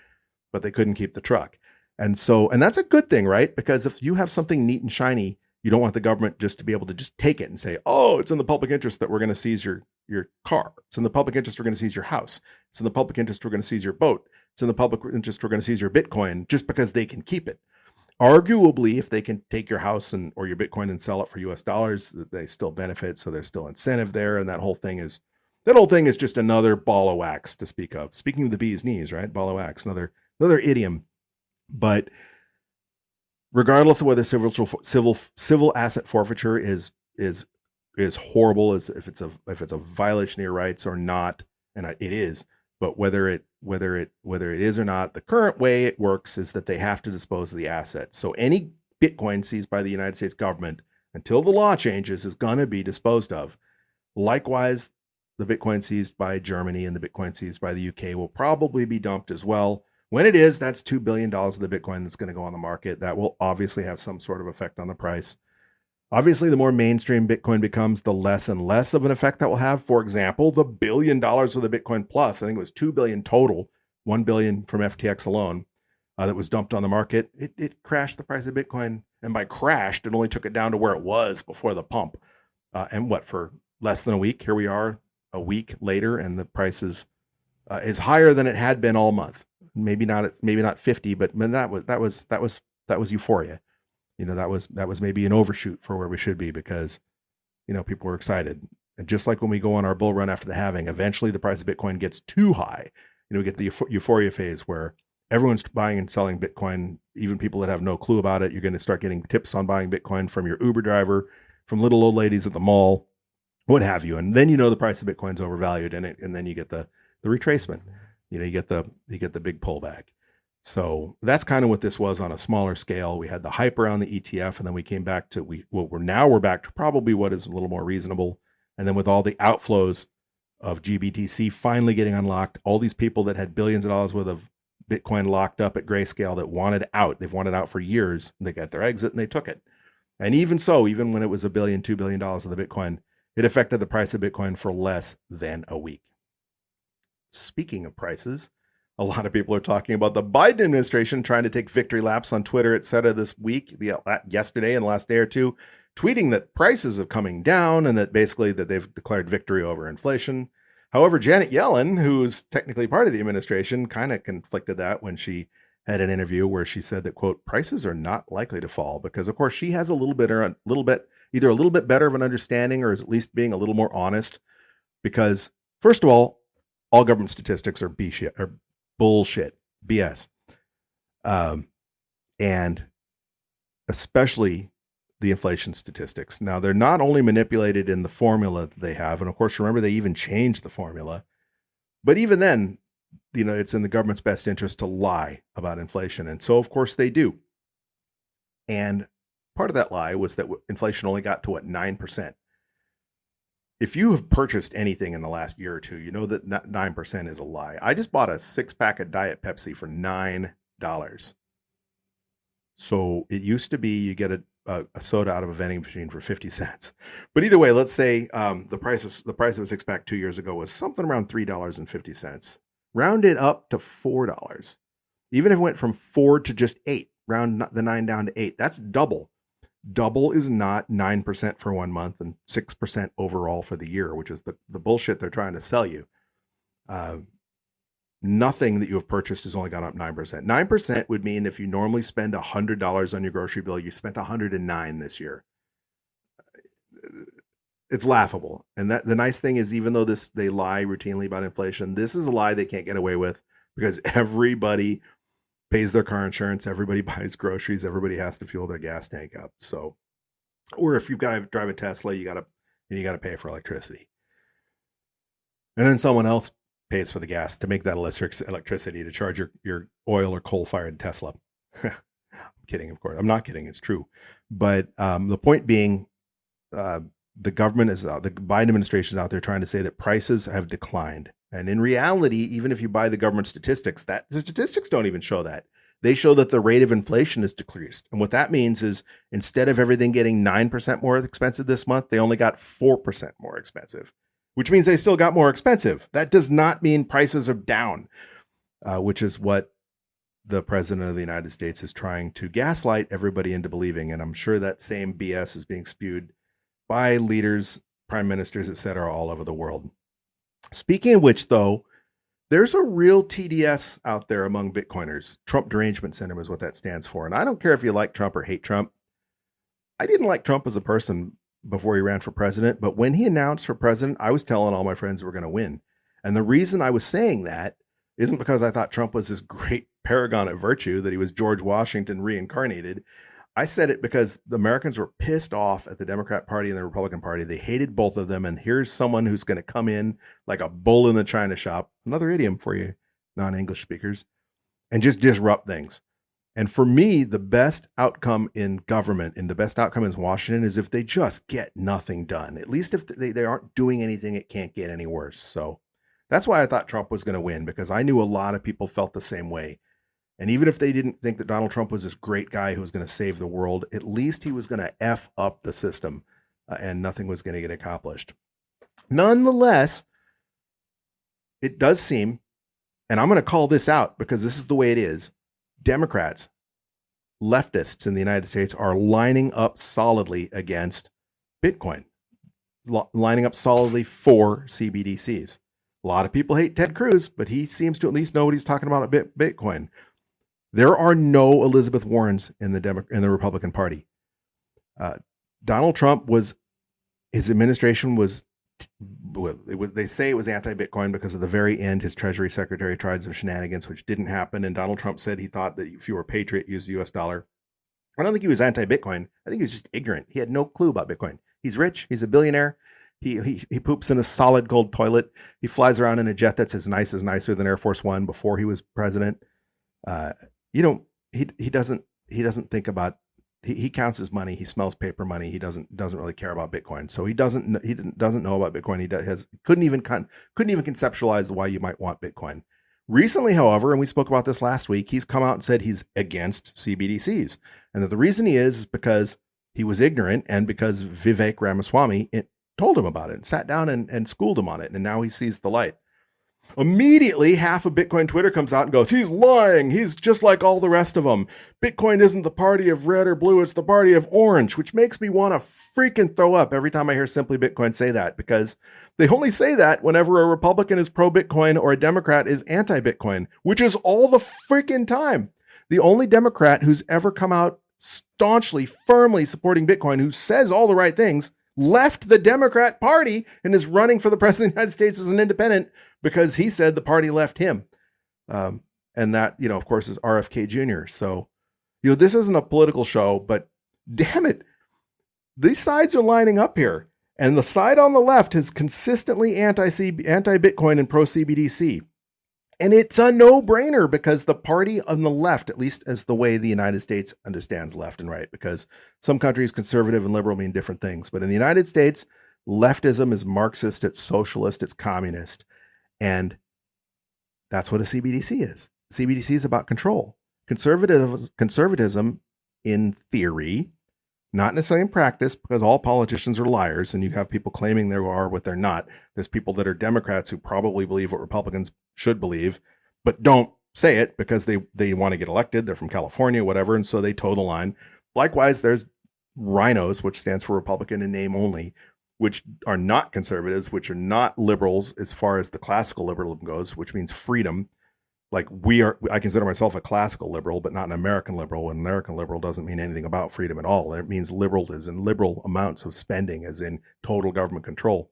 but they couldn't keep the truck. And that's a good thing, right? Because if you have something neat and shiny, you don't want the government just to be able to just take it and say, oh, it's in the public interest that we're going to seize your car. It's in the public interest we're going to seize your house. It's in the public interest we're going to seize your boat. It's in the public interest we're going to seize your Bitcoin just because they can keep it. Arguably, if they can take your house or your Bitcoin and sell it for US dollars, they still benefit. So there's still incentive there. And that whole thing is just another ball of wax to speak of. Speaking of the bee's knees, right? Ball of wax, another idiom. But regardless of whether civil asset forfeiture is horrible, as if it's a violation of your rights or not, and it is, but whether it is or not, the current way it works is that they have to dispose of the asset. So any Bitcoin seized by the United States government until the law changes is going to be disposed of. Likewise, the Bitcoin seized by Germany and the Bitcoin seized by the UK will probably be dumped as well. When it is, that's $2 billion of the Bitcoin that's going to go on the market. That will obviously have some sort of effect on the price. Obviously, the more mainstream Bitcoin becomes, the less and less of an effect that will have. For example, the $1 billion of the Bitcoin Plus, I think it was $2 billion total, $1 billion from FTX alone, that was dumped on the market. It crashed the price of Bitcoin. And by crashed, it only took it down to where it was before the pump. For less than a week, here we are a week later, and the price is higher than it had been all month. Maybe not 50, but that was euphoria. That was maybe an overshoot for where we should be because, people were excited. And just like when we go on our bull run after the halving, eventually the price of Bitcoin gets too high. We get the euphoria phase where everyone's buying and selling Bitcoin, even people that have no clue about it. You're going to start getting tips on buying Bitcoin from your Uber driver, from little old ladies at the mall, what have you. And then the price of Bitcoin's overvalued, and then you get the retracement. You get the big pullback. So that's kind of what this was on a smaller scale. We had the hype around the ETF, and then we came back to we're back to probably what is a little more reasonable. And then with all the outflows of GBTC finally getting unlocked, all these people that had billions of dollars worth of Bitcoin locked up at Grayscale that wanted out, they've wanted out for years. They got their exit and they took it. And even when it was $1 billion, $2 billion of the Bitcoin, it affected the price of Bitcoin for less than a week. Speaking of prices, a lot of people are talking about the Biden administration trying to take victory laps on Twitter, etc. this week, yesterday and the last day or two, tweeting that prices are coming down and that basically that they've declared victory over inflation. However, Janet Yellen, who's technically part of the administration, kind of conflicted that when she had an interview where she said that, quote, prices are not likely to fall because, of course, she has either a little bit better of an understanding or is at least being a little more honest because, first of all government statistics are bullshit, BS. And especially the inflation statistics. Now, they're not only manipulated in the formula that they have, and of course, remember, they even changed the formula. But even then, it's in the government's best interest to lie about inflation. And so, of course, they do. And part of that lie was that inflation only got to, 9%. If you have purchased anything in the last year or two, you know that 9% is a lie. I just bought a 6-pack of Diet Pepsi for $9. So it used to be you get a soda out of a vending machine for 50 cents. But either way, let's say the price of a 6-pack 2 years ago was something around $3.50. Round it up to $4. Even if it went from 4 to just 8, round the 9 down to 8, that's double. Double is not 9% for 1 month and 6% overall for the year, which is the bullshit they're trying to sell you. Nothing that you have purchased has only gone up 9%. 9% would mean if you normally spend $100 on your grocery bill, you spent $109 this year. It's laughable. And that the nice thing is, even though they lie routinely about inflation, this is a lie they can't get away with because everybody pays their car insurance, everybody buys groceries, everybody has to fuel their gas tank up. So Or if you've got to drive a Tesla, you got to pay for electricity. And then someone else pays for the gas to make that electricity to charge your oil or coal-fired Tesla. I'm kidding, of course. I'm not kidding. It's true. But the point being, the government is the Biden administration is out there trying to say that prices have declined. And in reality, even if you buy the government statistics, the statistics don't even show that. They show that the rate of inflation is decreased. And what that means is instead of everything getting 9% more expensive this month, they only got 4% more expensive, which means they still got more expensive. That does not mean prices are down, which is what the president of the United States is trying to gaslight everybody into believing. And I'm sure that same BS is being spewed by leaders, prime ministers, et cetera, all over the world. Speaking of which, though, there's a real TDS out there among Bitcoiners. Trump derangement syndrome is what that stands for. And I don't care if you like Trump or hate Trump. I didn't like Trump as a person before he ran for president, but when he announced for president, I was telling all my friends we're going to win. And the reason I was saying that isn't because I thought Trump was this great paragon of virtue, that he was George Washington reincarnated. I said it because the Americans were pissed off at the Democrat Party and the Republican Party. They hated both of them. And here's someone who's going to come in like a bull in the china shop, another idiom for you non-English speakers, and just disrupt things. And for me, the best outcome in government and the best outcome in Washington is if they just get nothing done. At least if they aren't doing anything, it can't get any worse. So that's why I thought Trump was going to win, because I knew a lot of people felt the same way. And even if they didn't think that Donald Trump was this great guy who was going to save the world, at least he was going to F up the system and nothing was going to get accomplished. Nonetheless, it does seem, and I'm going to call this out because this is the way it is, Democrats, leftists in the United States are lining up solidly against Bitcoin, lining up solidly for CBDCs. A lot of people hate Ted Cruz, but he seems to at least know what he's talking about at Bitcoin. There are no Elizabeth Warrens in the Republican Party. Donald Trump his administration was, they say it was anti-Bitcoin because at the very end, his Treasury Secretary tried some shenanigans, which didn't happen. And Donald Trump said he thought that if you were a patriot, use the US dollar. I don't think he was anti-Bitcoin. I think he was just ignorant. He had no clue about Bitcoin. He's rich. He's a billionaire. He poops in a solid gold toilet. He flies around in a jet that's nicer than Air Force One before he was president. He doesn't think about, he counts his money. He smells paper money. He doesn't really care about Bitcoin. So he doesn't know about Bitcoin. Couldn't even conceptualize why you might want Bitcoin. Recently, however, and we spoke about this last week, he's come out and said he's against CBDCs. And that the reason he is because he was ignorant and because Vivek Ramaswamy told him about it and sat down and schooled him on it. And now he sees the light. Immediately, half of Bitcoin Twitter comes out and goes, he's lying. He's just like all the rest of them. Bitcoin isn't the party of red or blue. It's the party of orange, which makes me want to freaking throw up every time I hear Simply Bitcoin say that, because they only say that whenever a Republican is pro-Bitcoin or a Democrat is anti-Bitcoin, which is all the freaking time. The only Democrat who's ever come out staunchly, firmly supporting Bitcoin, who says all the right things, left the Democrat Party and is running for the president of the United States as an independent because he said the party left him. And that, of course, is RFK Jr. So, this isn't a political show, but damn it, these sides are lining up here. And the side on the left is consistently anti-Bitcoin and pro-CBDC. And it's a no-brainer because the party on the left, at least as the way the United States understands left and right, because some countries, conservative and liberal, mean different things. But in the United States, leftism is Marxist, it's socialist, it's communist. And that's what a CBDC is. CBDC is about control. Conservatism, in theory, not necessarily in practice, because all politicians are liars and you have people claiming they are what they're not. There's people that are Democrats who probably believe what Republicans should believe, but don't say it because they want to get elected. They're from California, whatever, and so they toe the line. Likewise, there's rhinos, which stands for Republican in name only, which are not conservatives, which are not liberals as far as the classical liberalism goes, which means freedom. Like I consider myself a classical liberal, but not an American liberal. An American liberal doesn't mean anything about freedom at all. It means liberal as in liberal amounts of spending, as in total government control.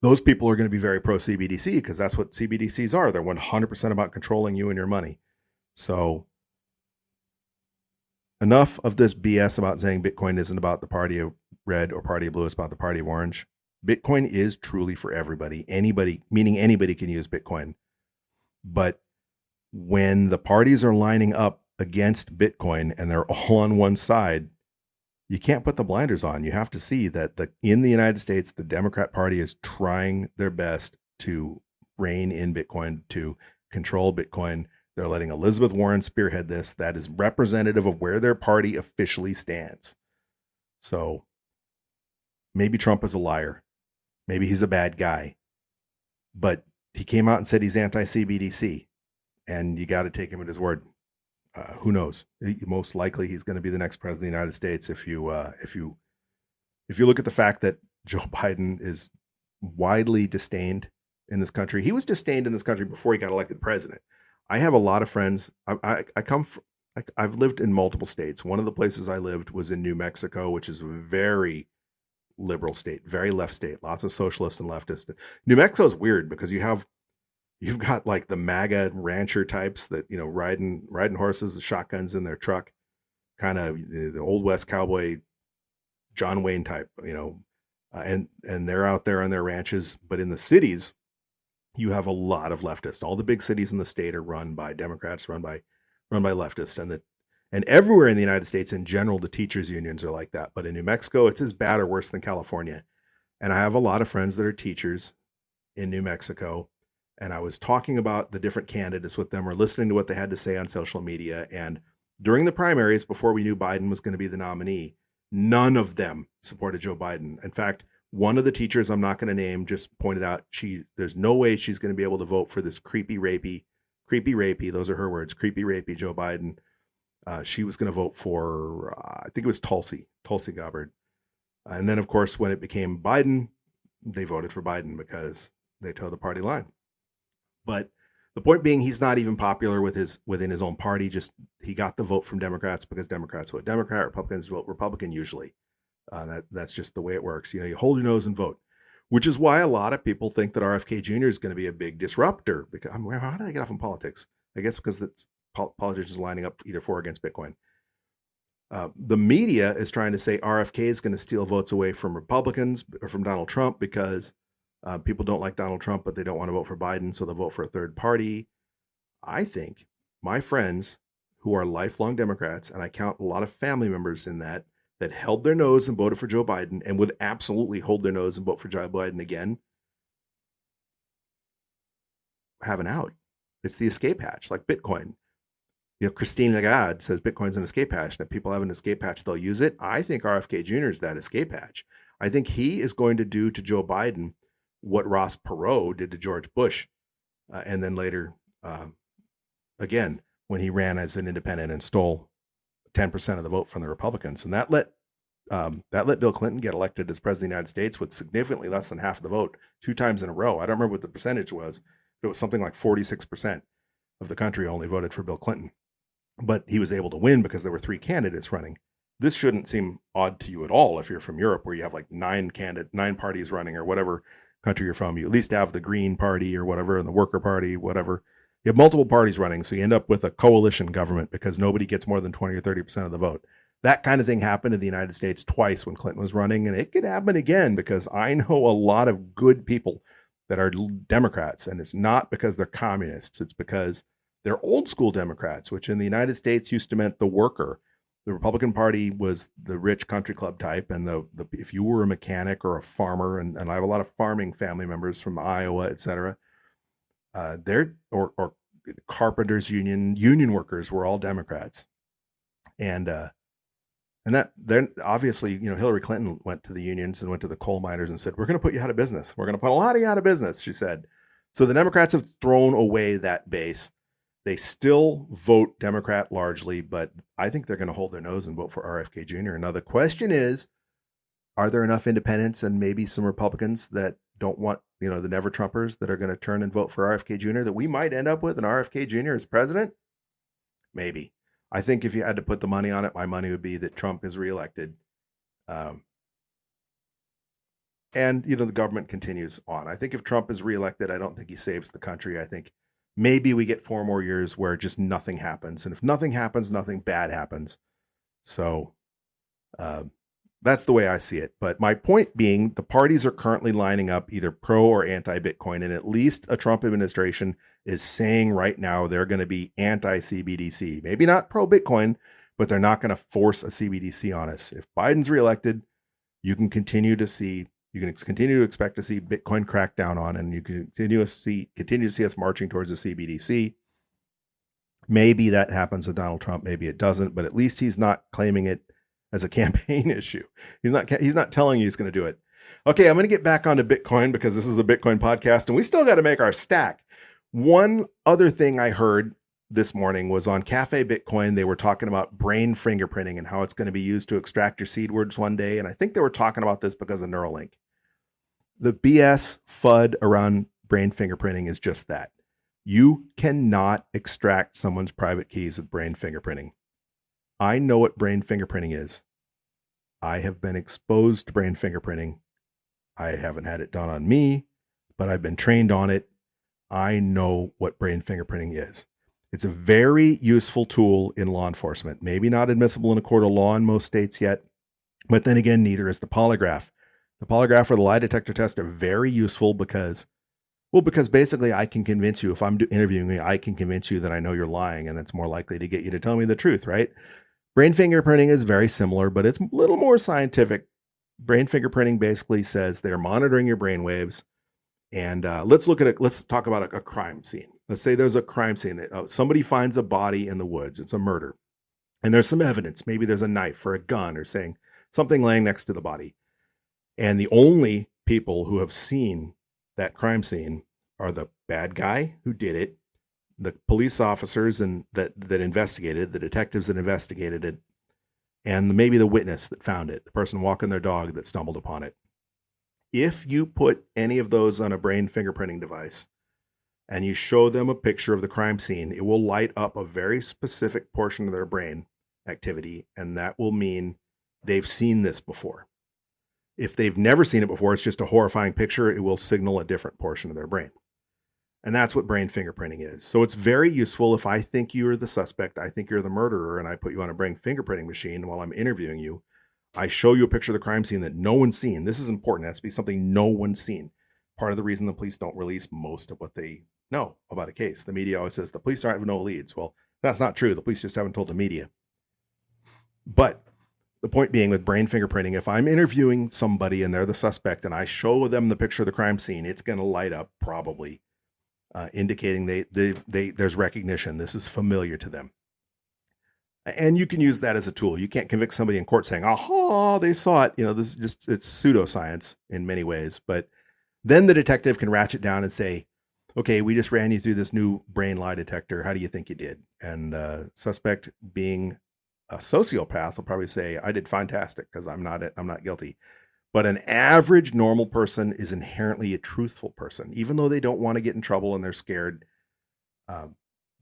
Those people are going to be very pro CBDC because that's what CBDCs are. They're 100% about controlling you and your money. So enough of this BS about saying Bitcoin isn't about the party of red or party of blue, it's about the party of orange. Bitcoin is truly for everybody. Anybody, meaning anybody, can use Bitcoin. But when the parties are lining up against Bitcoin and they're all on one side, you can't put the blinders on. You have to see that in the United States, the Democrat Party is trying their best to rein in Bitcoin, to control Bitcoin. They're letting Elizabeth Warren spearhead this. That is representative of where their party officially stands. So maybe Trump is a liar. Maybe he's a bad guy. But he came out and said he's anti-CBDC. And you got to take him at his word. Who knows? Most likely he's going to be the next president of the United States. If you look at the fact that Joe Biden is widely disdained in this country, he was disdained in this country before he got elected president. I have a lot of friends. I've lived in multiple states. One of the places I lived was in New Mexico, which is a very liberal state, very left state, lots of socialists and leftists. New Mexico is weird because you've got like the MAGA rancher types that, riding horses, the shotguns in their truck, kind of the old West cowboy, John Wayne type, and they're out there on their ranches. But in the cities, you have a lot of leftists. All the big cities in the state are run by Democrats, run by leftists, and everywhere in the United States in general, the teachers unions are like that. But in New Mexico, it's as bad or worse than California. And I have a lot of friends that are teachers in New Mexico. And I was talking about the different candidates with them or listening to what they had to say on social media. And during the primaries, before we knew Biden was going to be the nominee, none of them supported Joe Biden. In fact, one of the teachers I'm not going to name just pointed out there's no way she's going to be able to vote for this creepy rapey, those are her words, creepy rapey Joe Biden. She was going to vote for, I think it was Tulsi Gabbard. And then, of course, when it became Biden, they voted for Biden because they toed the party line. But the point being, he's not even popular within his own party. Just he got the vote from Democrats because Democrats vote Democrat, Republicans vote Republican usually. That's just the way it works. You hold your nose and vote, which is why a lot of people think that RFK Jr. is going to be a big disruptor. Because how did I get off on politics? I guess because it's politicians lining up either for or against Bitcoin. The media is trying to say RFK is going to steal votes away from Republicans or from Donald Trump because people don't like Donald Trump, but they don't want to vote for Biden, so they'll vote for a third party. I think my friends who are lifelong Democrats, and I count a lot of family members in that held their nose and voted for Joe Biden and would absolutely hold their nose and vote for Joe Biden again, have an out. It's the escape hatch, like Bitcoin. Christine Lagarde says Bitcoin's an escape hatch, and if people have an escape hatch, they'll use it. I think RFK Jr. is that escape hatch. I think he is going to do to Joe Biden what Ross Perot did to George Bush, and then later, again, when he ran as an independent and stole 10% of the vote from the Republicans, and that let Bill Clinton get elected as president of the United States with significantly less than half of the vote 2 times in a row. I don't remember what the percentage was, but it was something like 46% of the country only voted for Bill Clinton, but he was able to win because there were 3 candidates running. This shouldn't seem odd to you at all if you're from Europe, where you have like 9 parties running, or whatever country you're from. You at least have the Green Party or whatever, and the Worker Party, whatever. You have multiple parties running, so you end up with a coalition government because nobody gets more than 20 or 30% of the vote. That kind of thing happened in the United States twice when Clinton was running, and it could happen again because I know a lot of good people that are Democrats, and it's not because they're communists. It's because they're old school Democrats, which in the United States used to mean the worker. The Republican Party was the rich country club type, and if you were a mechanic or a farmer, and I have a lot of farming family members from Iowa, etc. Or carpenters union workers were all Democrats, and that then obviously Hillary Clinton went to the unions and went to the coal miners and said, "We're going to put you out of business. We're going to put a lot of you out of business," she said. So the Democrats have thrown away that base. They still vote Democrat largely, but I think they're going to hold their nose and vote for RFK Jr. Now the question is, are there enough independents and maybe some Republicans that don't want, the never Trumpers that are going to turn and vote for RFK Jr. that we might end up with an RFK Jr. as president? Maybe. I think if you had to put the money on it, my money would be that Trump is reelected. And, the government continues on. I think if Trump is reelected, I don't think he saves the country. I think maybe we get 4 more years where just nothing happens. And if nothing happens, nothing bad happens. So that's the way I see it. But my point being, the parties are currently lining up either pro or anti-Bitcoin, and at least a Trump administration is saying right now they're going to be anti-CBDC. Maybe not pro-Bitcoin, but they're not going to force a CBDC on us. If Biden's reelected, you can continue to expect to see Bitcoin crack down on, and you can continue to see us marching towards a CBDC. Maybe that happens with Donald Trump, maybe it doesn't, but at least he's not claiming it as a campaign issue. He's not telling you he's going to do it. Okay, I'm going to get back onto Bitcoin because this is a Bitcoin podcast and we still got to make our stack. One other thing I heard this morning was on Cafe Bitcoin. They were talking about brain fingerprinting and how it's going to be used to extract your seed words one day. And I think they were talking about this because of Neuralink. The BS FUD around brain fingerprinting is just that. You cannot extract someone's private keys with brain fingerprinting. I know what brain fingerprinting is. I have been exposed to brain fingerprinting. I haven't had it done on me, but I've been trained on it. I know what brain fingerprinting is. It's a very useful tool in law enforcement. Maybe not admissible in a court of law in most states yet, but then again, neither is the polygraph. The polygraph or the lie detector test are very useful because basically I can convince you, if I'm interviewing you, I can convince you that I know you're lying, and it's more likely to get you to tell me the truth, right? Brain fingerprinting is very similar, but it's a little more scientific. Brain fingerprinting basically says they're monitoring your brain waves. And let's talk about a crime scene. Let's say there's a crime scene. Somebody finds a body in the woods. It's a murder. And there's some evidence. Maybe there's a knife or a gun or something laying next to the body. And the only people who have seen that crime scene are the bad guy who did it, the police officers that investigated, the detectives that investigated it, and maybe the witness that found it, the person walking their dog that stumbled upon it. If you put any of those on a brain fingerprinting device and you show them a picture of the crime scene, it will light up a very specific portion of their brain activity, and that will mean they've seen this before. If they've never seen it before, it's just a horrifying picture, it will signal a different portion of their brain. And that's what brain fingerprinting is. So it's very useful if I think you're the suspect, I think you're the murderer, and I put you on a brain fingerprinting machine while I'm interviewing you. I show you a picture of the crime scene that no one's seen. This is important. It has to be something no one's seen. Part of the reason the police don't release most of what they know about a case. The media always says the police have no leads. Well, that's not true. The police just haven't told the media. But the point being with brain fingerprinting, if I'm interviewing somebody and they're the suspect and I show them the picture of the crime scene, it's going to light up probably, indicating there's recognition. This is familiar to them. And you can use that as a tool. You can't convict somebody in court saying, aha, they saw it. This is it's pseudoscience in many ways. But then the detective can ratchet down and say, okay, we just ran you through this new brain lie detector. How do you think you did? And suspect, being a sociopath, will probably say, I did fantastic because I'm not guilty. But an average normal person is inherently a truthful person, even though they don't want to get in trouble and they're scared.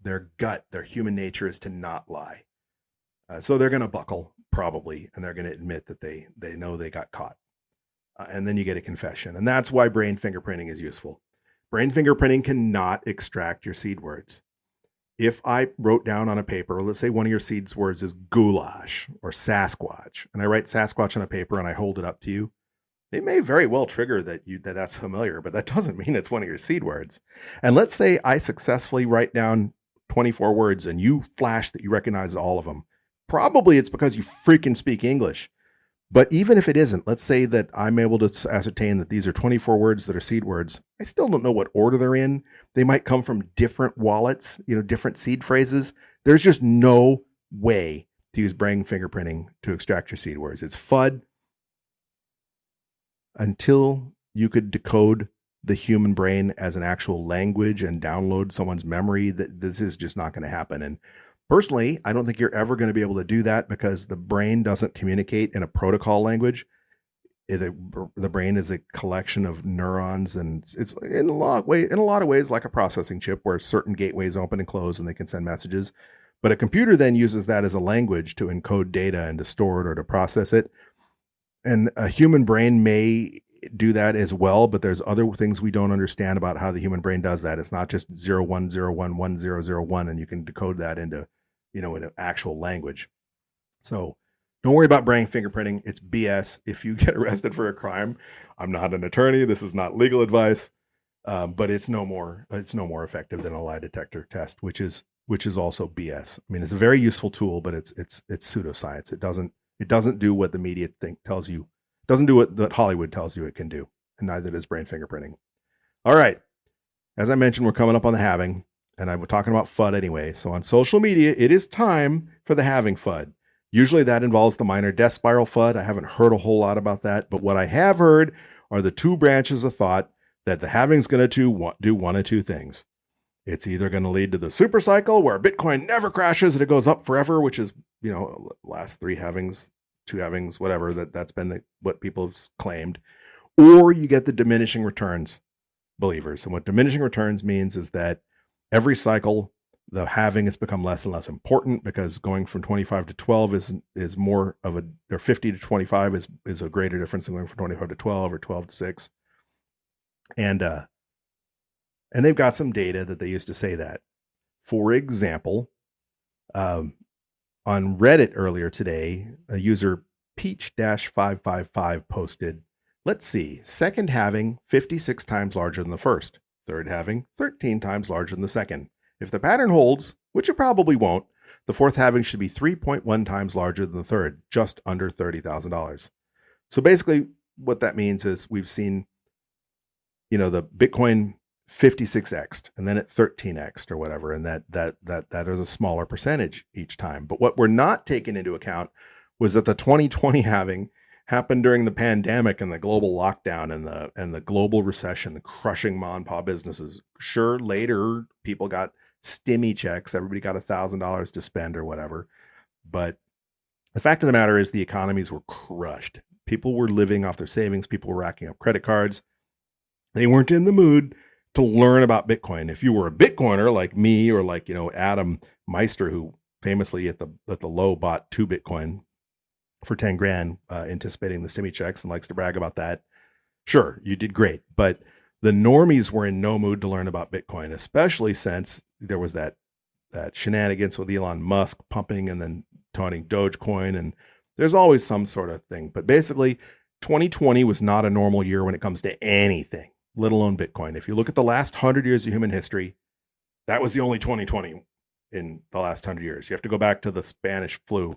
Their human nature is to not lie. So they're going to buckle probably, and they're going to admit that they know they got caught. And then you get a confession. And that's why brain fingerprinting is useful. Brain fingerprinting cannot extract your seed words. If I wrote down on a paper, let's say one of your seed words is goulash or Sasquatch, and I write Sasquatch on a paper and I hold it up to you, it may very well trigger that's familiar, but that doesn't mean it's one of your seed words. And let's say I successfully write down 24 words and you flash that you recognize all of them. Probably it's because you freaking speak English. But even if it isn't, let's say that I'm able to ascertain that these are 24 words that are seed words. I still don't know what order they're in. They might come from different wallets, different seed phrases. There's just no way to use brain fingerprinting to extract your seed words. It's FUD. Until you could decode the human brain as an actual language and download someone's memory, this is just not going to happen. And personally, I don't think you're ever going to be able to do that because the brain doesn't communicate in a protocol language. The brain is a collection of neurons, and it's in a lot of ways like a processing chip where certain gateways open and close and they can send messages. But a computer then uses that as a language to encode data and to store it or to process it. And a human brain may do that as well, but there's other things we don't understand about how the human brain does that. It's not just 01011001, and you can decode that into, an actual language. So Don't worry about brain fingerprinting. It's BS. If you get arrested for a crime, I'm not an attorney. This is not legal advice, but it's no more effective than a lie detector test, which is also BS. I mean, it's a very useful tool, but it's pseudoscience. It doesn't do what the media tells you. It doesn't do what Hollywood tells you it can do, and neither does brain fingerprinting. All right. As I mentioned, we're coming up on the halving, and I'm talking about FUD anyway. So on social media, it is time for the halving FUD. Usually that involves the minor death spiral FUD. I haven't heard a whole lot about that, but what I have heard are the two branches of thought that the halving is going to do one of two things. It's either going to lead to the super cycle where Bitcoin never crashes and it goes up forever, which is, last three halvings, two halvings, whatever, that's been what people have claimed, or you get the diminishing returns believers. And what diminishing returns means is that every cycle, the halving has become less and less important because going from 25 to 12 is more of a, or 50 to 25 is a greater difference than going from 25 to 12 or 12 to 6. And they've got some data that they used to say that. For example, on Reddit earlier today, a user Peach-555 posted, let's see, second halving 56 times larger than the first, third halving 13 times larger than the second. If the pattern holds, which it probably won't, the fourth halving should be 3.1 times larger than the third, just under $30,000. So basically what that means is we've seen, the Bitcoin 56x'd and then it 13x'd or whatever. And that is a smaller percentage each time. But what we're not taking into account was that the 2020 halving happened during the pandemic and the global lockdown and the global recession, crushing mom and pop businesses. Sure, later people got stimmy checks. Everybody got $1,000 to spend or whatever. But the fact of the matter is the economies were crushed. People were living off their savings. People were racking up credit cards. They weren't in the mood to learn about Bitcoin. If you were a Bitcoiner like me or like, Adam Meister, who famously at the low bought 2 Bitcoin for 10 grand, anticipating the stimmy checks and likes to brag about that. Sure, you did great. But the normies were in no mood to learn about Bitcoin, especially since there was that shenanigans with Elon Musk pumping and then taunting Dogecoin. And there's always some sort of thing. But basically, 2020 was not a normal year when it comes to anything, let alone Bitcoin. If you look at the last 100 years of human history, that was the only 2020 in the last 100 years. You have to go back to the Spanish flu,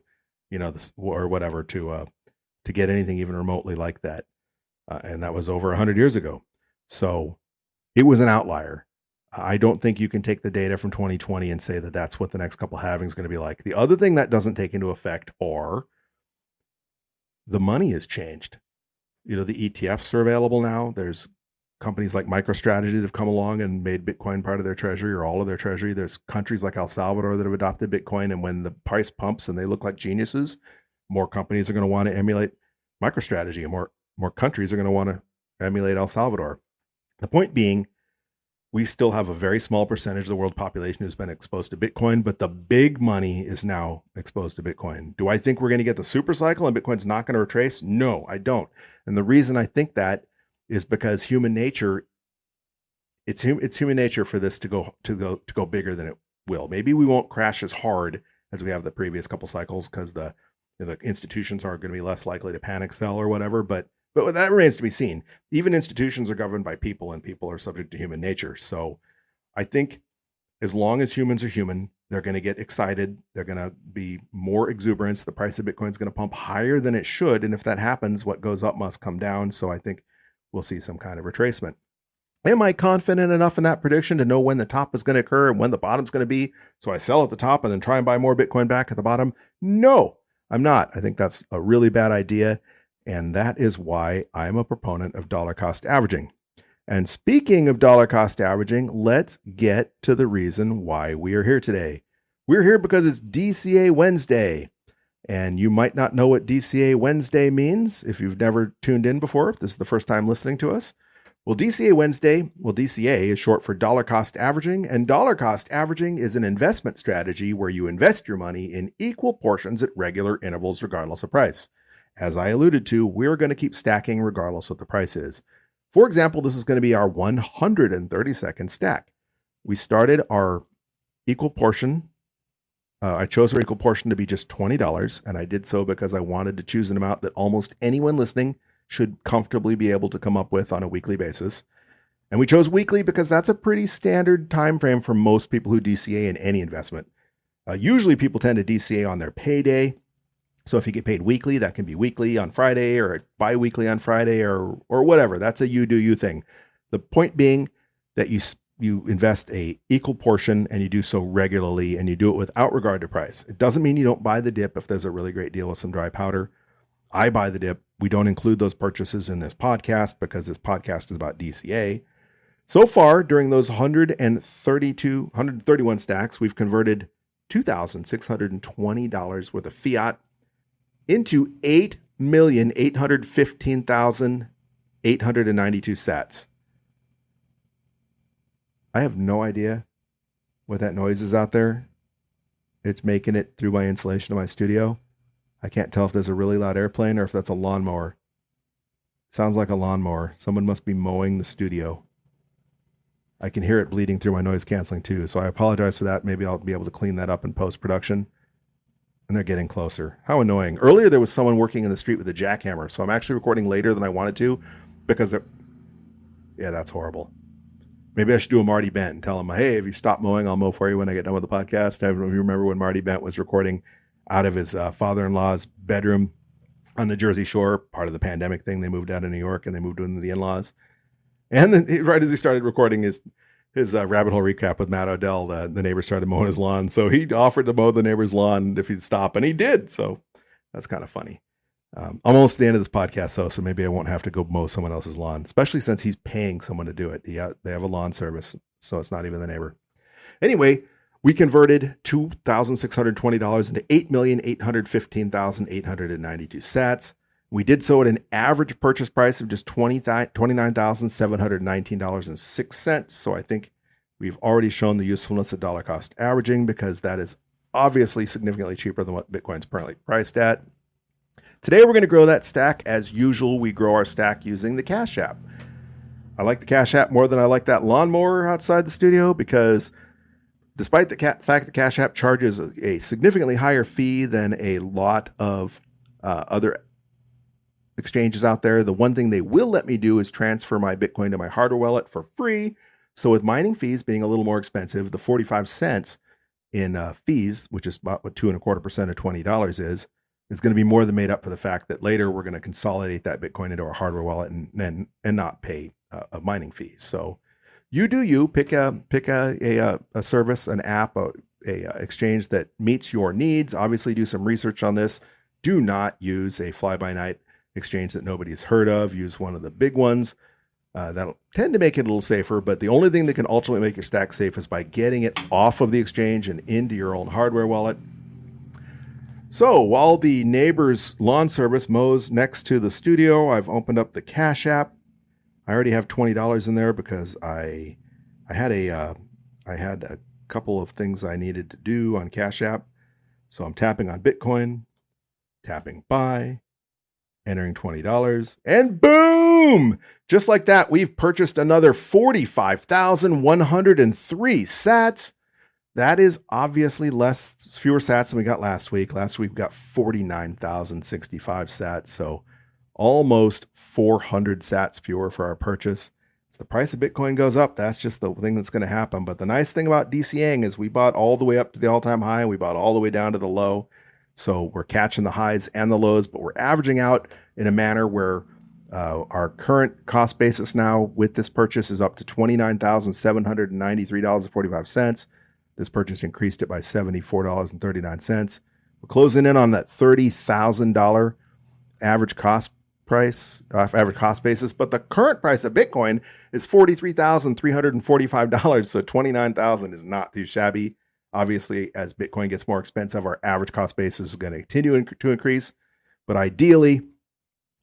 or whatever to get anything even remotely like that. And that was over 100 years ago. So it was an outlier. I don't think you can take the data from 2020 and say that that's what the next couple halvings is going to be like. The other thing that doesn't take into effect are the money has changed. The ETFs are available now. There's companies like MicroStrategy that have come along and made Bitcoin part of their treasury or all of their treasury. There's countries like El Salvador that have adopted Bitcoin. And when the price pumps and they look like geniuses, more companies are going to want to emulate MicroStrategy and more countries are going to want to emulate El Salvador. The point being, we still have a very small percentage of the world population who's been exposed to Bitcoin, but the big money is now exposed to Bitcoin. Do I think we're going to get the super cycle and Bitcoin's not going to retrace? No, I don't. And the reason I think that is because human nature, it's human nature for this to go bigger than it will. Maybe we won't crash as hard as we have the previous couple cycles because the institutions are going to be less likely to panic sell or whatever, but that remains to be seen. Even institutions are governed by people and people are subject to human nature. So I think as long as humans are human, they're going to get excited. They're going to be more exuberance. The price of Bitcoin is going to pump higher than it should. And if that happens, what goes up must come down. So I think we'll see some kind of retracement. Am I confident enough in that prediction to know when the top is going to occur and when the bottom's going to be? So I sell at the top and then try and buy more Bitcoin back at the bottom? No, I'm not. I think that's a really bad idea. And that is why I'm a proponent of dollar cost averaging. And speaking of dollar cost averaging, let's get to the reason why we are here today. We're here because it's DCA Wednesday. And you might not know what DCA Wednesday means if you've never tuned in before, if this is the first time listening to us. Well, DCA Wednesday, DCA is short for dollar cost averaging. And dollar cost averaging is an investment strategy where you invest your money in equal portions at regular intervals, regardless of price. As I alluded to, we're going to keep stacking regardless what the price is. For example, this is going to be our 132nd stack. We started our equal portion I chose our equal portion to be just $20, and I did so because I wanted to choose an amount that almost anyone listening should comfortably be able to come up with on a weekly basis. And we chose weekly because that's a pretty standard time frame for most people who DCA in any investment. Usually people tend to DCA on their payday. So if you get paid weekly, that can be weekly on Friday or bi-weekly on Friday or whatever. That's a you do you thing. The point being that you invest a equal portion and you do so regularly and you do it without regard to price. It doesn't mean you don't buy the dip if there's a really great deal with some dry powder. I buy the dip. We don't include those purchases in this podcast because this podcast is about DCA. So far, during those 131 stacks, we've converted $2,620 worth of fiat into 8,815,892 sats. I have no idea what that noise is out there. It's making it through my insulation of my studio. I can't tell if there's a really loud airplane or if that's a lawnmower. Sounds like a lawnmower. Someone must be mowing the studio. I can hear it bleeding through my noise canceling too, so I apologize for that. Maybe I'll be able to clean that up in post-production. And they're getting closer. How annoying. Earlier, there was someone working in the street with a jackhammer, so I'm actually recording later than I wanted to because yeah, that's horrible. Maybe I should do a Marty Bent and tell him, hey, if you stop mowing, I'll mow for you when I get done with the podcast. I don't know if you remember when Marty Bent was recording out of his father-in-law's bedroom on the Jersey Shore, part of the pandemic thing. They moved out of New York and they moved into the in-laws. And then right as he started recording his rabbit hole recap with Matt Odell, the neighbor started mowing his lawn. So he offered to mow the neighbor's lawn if he'd stop, and he did. So that's kind of funny. I'm almost at the end of this podcast, though, so maybe I won't have to go mow someone else's lawn, especially since he's paying someone to do it. Yeah, they have a lawn service, so it's not even the neighbor. Anyway, we converted $2,620 into 8,815,892 sats. We did so at an average purchase price of just $29,719.06. So I think we've already shown the usefulness of dollar cost averaging because that is obviously significantly cheaper than what Bitcoin's currently priced at. Today, we're going to grow that stack. As usual, we grow our stack using the Cash App. I like the Cash App more than I like that lawnmower outside the studio because despite the fact that Cash App charges a significantly higher fee than a lot of other exchanges out there, the one thing they will let me do is transfer my Bitcoin to my hardware wallet for free. So with mining fees being a little more expensive, the 45 cents in fees, which is about what 2.25% of $20 is going to be more than made up for the fact that later we're going to consolidate that Bitcoin into our hardware wallet and not pay a mining fee. So you do you, pick a service, an app, a exchange that meets your needs. Obviously do some research on this. Do not use a fly-by-night exchange that nobody's heard of. Use one of the big ones. That'll tend to make it a little safer, but the only thing that can ultimately make your stack safe is by getting it off of the exchange and into your own hardware wallet. So while the neighbor's lawn service mows next to the studio, I've opened up the Cash App. I already have $20 in there because I had a couple of things I needed to do on Cash App. So I'm tapping on Bitcoin, tapping buy, entering $20, and boom! Just like that, we've purchased another 45,103 sats. That is obviously fewer sats than we got last week. Last week we got 49,065 sats, so almost 400 sats fewer for our purchase. As the price of Bitcoin goes up, that's just the thing that's going to happen. But the nice thing about DCAing is we bought all the way up to the all-time high, and we bought all the way down to the low. So we're catching the highs and the lows, but we're averaging out in a manner where our current cost basis now with this purchase is up to $29,793.45. This purchase increased it by $74.39. We're closing in on that $30,000 average cost basis, but the current price of Bitcoin is $43,345. So $29,000 is not too shabby. Obviously, as Bitcoin gets more expensive, our average cost basis is going to continue to increase. But ideally,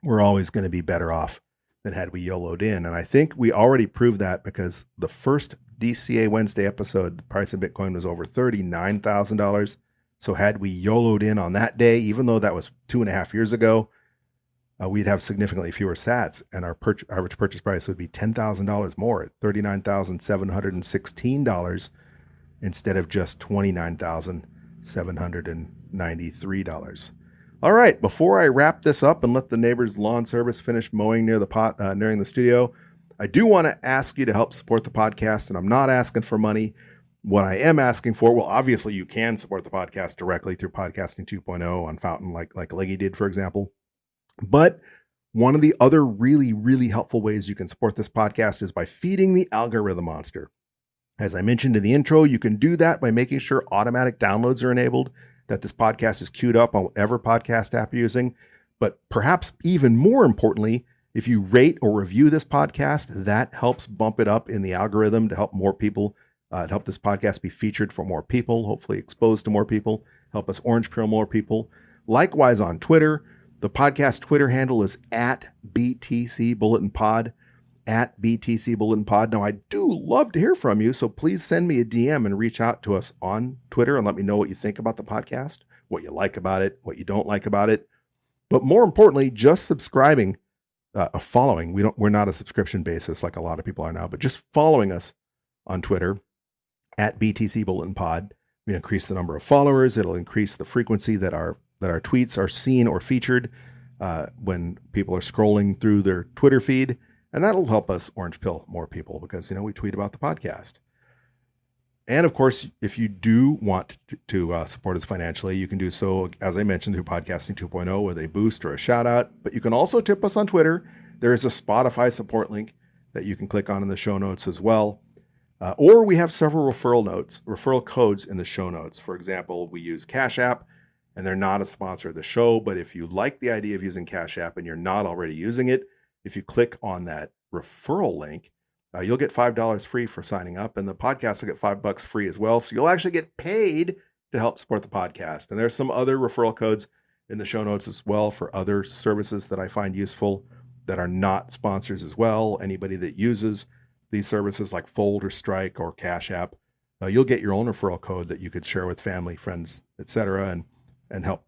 we're always going to be better off than had we YOLO'd in. And I think we already proved that because the first DCA Wednesday episode, the price of Bitcoin was over $39,000. So had we YOLO'd in on that day, even though that was 2.5 years ago, we'd have significantly fewer sats, and our average purchase price would be $10,000 more at $39,716 instead of just $29,000 $793. All right, before I wrap this up and let the neighbor's lawn service finish mowing near the studio, I do want to ask you to help support the podcast, and I'm not asking for money. What I am asking for, well, obviously you can support the podcast directly through Podcasting 2.0 on Fountain, like Leggy did, for example. But one of the other really, really helpful ways you can support this podcast is by feeding the algorithm monster. As I mentioned in the intro, you can do that by making sure automatic downloads are enabled, that this podcast is queued up on whatever podcast app you're using. But perhaps even more importantly, if you rate or review this podcast, that helps bump it up in the algorithm to help more people, help this podcast be featured for more people, hopefully exposed to more people, help us orange pill more people. Likewise on Twitter, the podcast Twitter handle is at BTC Bulletin Pod, at BTC Bulletin Pod. Now, I do love to hear from you, so please send me a DM and reach out to us on Twitter and let me know what you think about the podcast, what you like about it, what you don't like about it. But more importantly, just subscribing, following. We're not a subscription basis like a lot of people are now, but just following us on Twitter at BTC Bulletin Pod. We increase the number of followers. It'll increase the frequency that our tweets are seen or featured when people are scrolling through their Twitter feed. And that'll help us orange pill more people because, we tweet about the podcast. And of course, if you do want to support us financially, you can do so, as I mentioned, through Podcasting 2.0 with a boost or a shout out. But you can also tip us on Twitter. There is a Spotify support link that you can click on in the show notes as well. Or we have several referral codes in the show notes. For example, we use Cash App, and they're not a sponsor of the show. But if you like the idea of using Cash App and you're not already using it, if you click on that referral link, you'll get $5 free for signing up, and the podcast will get $5 free as well. So you'll actually get paid to help support the podcast. And there's some other referral codes in the show notes as well for other services that I find useful that are not sponsors as well. Anybody that uses these services like Fold or Strike or Cash App, you'll get your own referral code that you could share with family, friends, etc., and help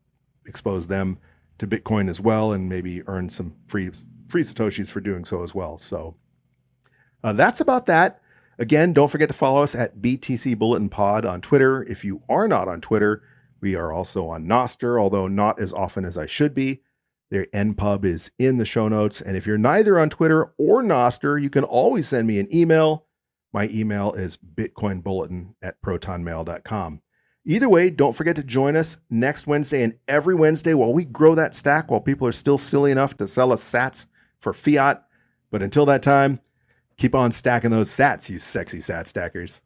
expose them to Bitcoin as well, and maybe earn some free Satoshis for doing so as well. So that's about that. Again, don't forget to follow us at BTC Bulletin Pod on Twitter. If you are not on Twitter, we are also on Nostr, although not as often as I should be. Their NPub is in the show notes. And if you're neither on Twitter or Nostr, you can always send me an email. My email is bitcoinbulletin@protonmail.com. Either way, don't forget to join us next Wednesday and every Wednesday while we grow that stack, while people are still silly enough to sell us sats for fiat. But until that time, keep on stacking those sats, you sexy sat stackers.